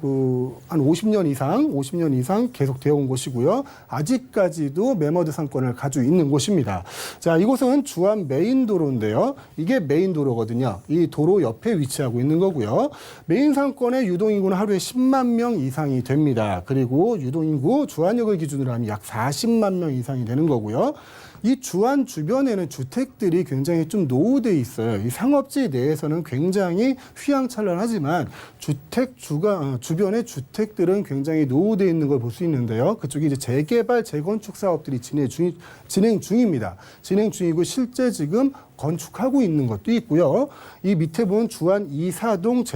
Speaker 3: 한 50년 이상 계속 되어 온 곳이고요. 아직까지도 매머드 상권을 가지고 있는 곳입니다. 자, 이곳은 주안 메인 도로인데요. 이게 메인 도로거든요. 이 도로 옆에 위치하고 있는 거고요. 메인 상권의 유동인구는 하루에 10만 명 이상이 됩니다. 그리고 유동인구 주안역을 기준으로 하면 약 40만 명 이상이 되는 거고요. 이 주안 주변에는 주택들이 굉장히 좀 노후돼 있어요. 이 상업지 내에서는 굉장히 휘황찬란하지만 주변의 주택들은 굉장히 노후돼 있는 걸 볼 수 있는데요. 그쪽이 이제 재개발, 재건축 사업들이 진행 중입니다. 진행 중이고 실제 지금 건축하고 있는 것도 있고요. 이 밑에 보면 주안 2사동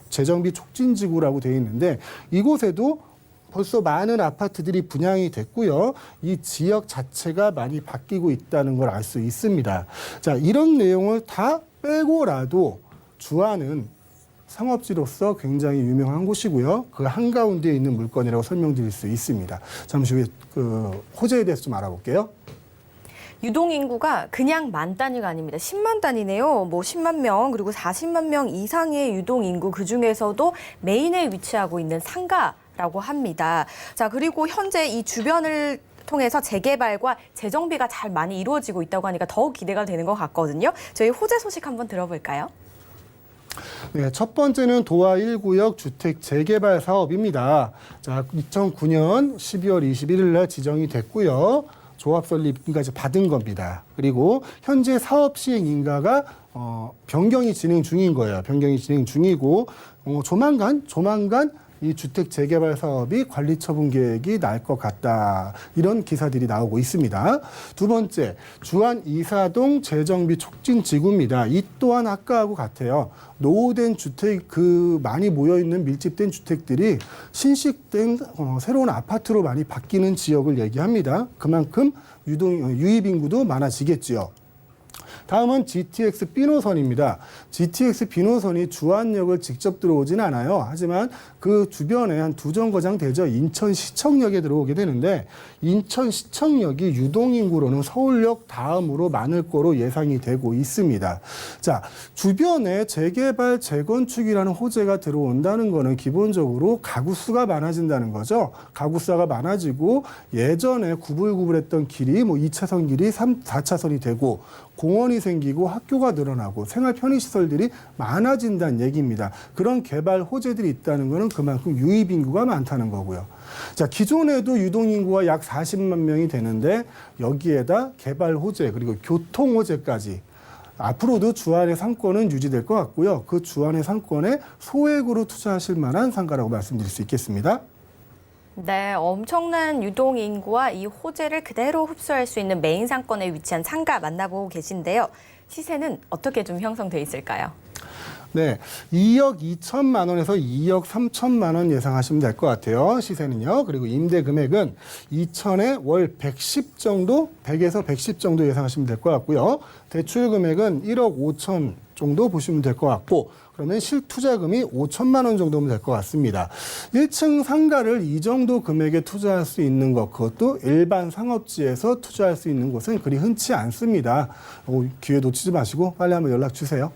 Speaker 3: 재정비 촉진지구라고 되어 있는데 이곳에도 벌써 많은 아파트들이 분양이 됐고요. 이 지역 자체가 많이 바뀌고 있다는 걸 알 수 있습니다. 자, 이런 내용을 다 빼고라도 주안은 상업지로서 굉장히 유명한 곳이고요. 그 한가운데에 있는 물건이라고 설명드릴 수 있습니다. 잠시 후에 그 호재에 대해서 좀 알아볼게요.
Speaker 2: 유동인구가 그냥 만 단위가 아닙니다. 10만 단위네요. 10만 명 그리고 40만 명 이상의 유동인구 그중에서도 메인에 위치하고 있는 상가라고 합니다. 자, 그리고 현재 이 주변을 통해서 재개발과 재정비가 잘 많이 이루어지고 있다고 하니까 더욱 기대가 되는 것 같거든요. 저희 호재 소식 한번 들어볼까요?
Speaker 3: 네, 첫 번째는 도화 1구역 주택 재개발 사업입니다. 자, 2009년 12월 21일 날 지정이 됐고요. 조합 설립까지 받은 겁니다. 그리고 현재 사업 시행 인가가 변경이 진행 중인 거예요. 변경이 진행 중이고 조만간 이 주택 재개발 사업이 관리 처분 계획이 날 것 같다. 이런 기사들이 나오고 있습니다. 두 번째, 주안 2사동 재정비 촉진 지구입니다. 이 또한 아까하고 같아요. 노후된 주택, 많이 모여있는 밀집된 주택들이 신식된 새로운 아파트로 많이 바뀌는 지역을 얘기합니다. 그만큼 유입 인구도 많아지겠지요. 다음은 GTX B노선입니다. GTX B노선이 주안역을 직접 들어오진 않아요. 하지만 그 주변에 한 두 정거장 되죠. 인천시청역에 들어오게 되는데 인천시청역이 유동인구로는 서울역 다음으로 많을 거로 예상이 되고 있습니다. 자, 주변에 재개발, 재건축이라는 호재가 들어온다는 거는 기본적으로 가구 수가 많아진다는 거죠. 가구 수가 많아지고 예전에 구불구불했던 길이 2차선 길이 4차선이 되고 공원이 생기고 학교가 늘어나고 생활 편의시설들이 많아진다는 얘기입니다. 그런 개발 호재들이 있다는 것은 그만큼 유입 인구가 많다는 거고요. 자, 기존에도 유동인구가 약 40만 명이 되는데 여기에다 개발 호재 그리고 교통 호재까지 앞으로도 주안의 상권은 유지될 것 같고요. 그 주안의 상권에 소액으로 투자하실 만한 상가라고 말씀드릴 수 있겠습니다.
Speaker 2: 네, 엄청난 유동인구와 이 호재를 그대로 흡수할 수 있는 메인 상권에 위치한 상가 만나보고 계신데요. 시세는 어떻게 좀 형성돼 있을까요?
Speaker 3: 네, 2억 2천만 원에서 2억 3천만 원 예상하시면 될 것 같아요. 시세는요. 그리고 임대 금액은 2천에 월 110 정도, 100에서 110 정도 예상하시면 될 것 같고요. 대출 금액은 1억 5천 정도 보시면 될 것 같고 그러면 실투자금이 5천만 원 정도면 될 것 같습니다. 1층 상가를 이 정도 금액에 투자할 수 있는 것, 그것도 일반 상업지에서 투자할 수 있는 곳은 그리 흔치 않습니다. 기회 놓치지 마시고 빨리 한번 연락 주세요.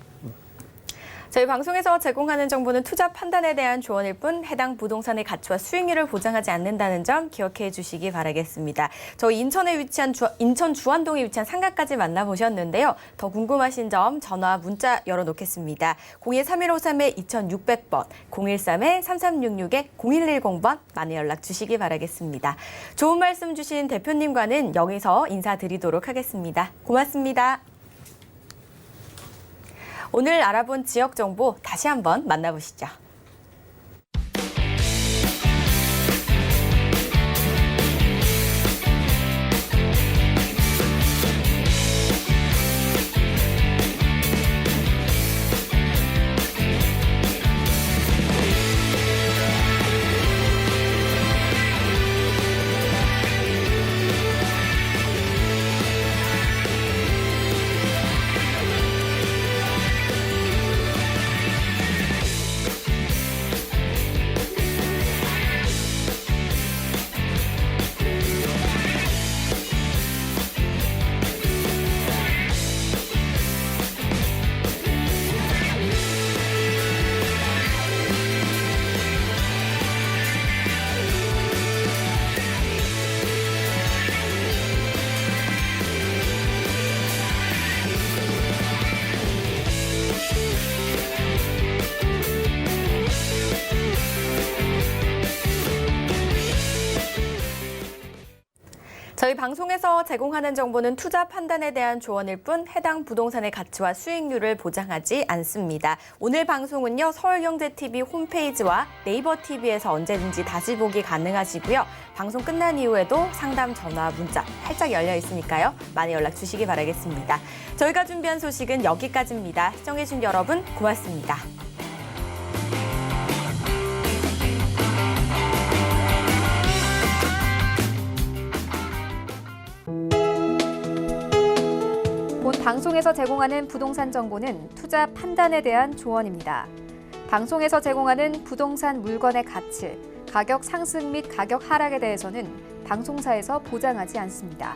Speaker 2: 저희 방송에서 제공하는 정보는 투자 판단에 대한 조언일 뿐 해당 부동산의 가치와 수익률을 보장하지 않는다는 점 기억해 주시기 바라겠습니다. 저희 인천에 위치한 인천 주안동에 위치한 상가까지 만나보셨는데요. 더 궁금하신 점 전화 문자 열어놓겠습니다. 02-3153-2600번, 013-3366-0110번 많이 연락 주시기 바라겠습니다. 좋은 말씀 주신 대표님과는 여기서 인사드리도록 하겠습니다. 고맙습니다. 오늘 알아본 지역 정보 다시 한번 만나보시죠. 저희 방송에서 제공하는 정보는 투자 판단에 대한 조언일 뿐 해당 부동산의 가치와 수익률을 보장하지 않습니다. 오늘 방송은요, 서울경제TV 홈페이지와 네이버 TV에서 언제든지 다시 보기 가능하시고요. 방송 끝난 이후에도 상담 전화, 문자 활짝 열려 있으니까요. 많이 연락 주시기 바라겠습니다. 저희가 준비한 소식은 여기까지입니다. 시청해주신 여러분 고맙습니다.
Speaker 1: 본 방송에서 제공하는 부동산 정보는 투자 판단에 대한 조언입니다. 방송에서 제공하는 부동산 물건의 가치, 가격 상승 및 가격 하락에 대해서는 방송사에서 보장하지 않습니다.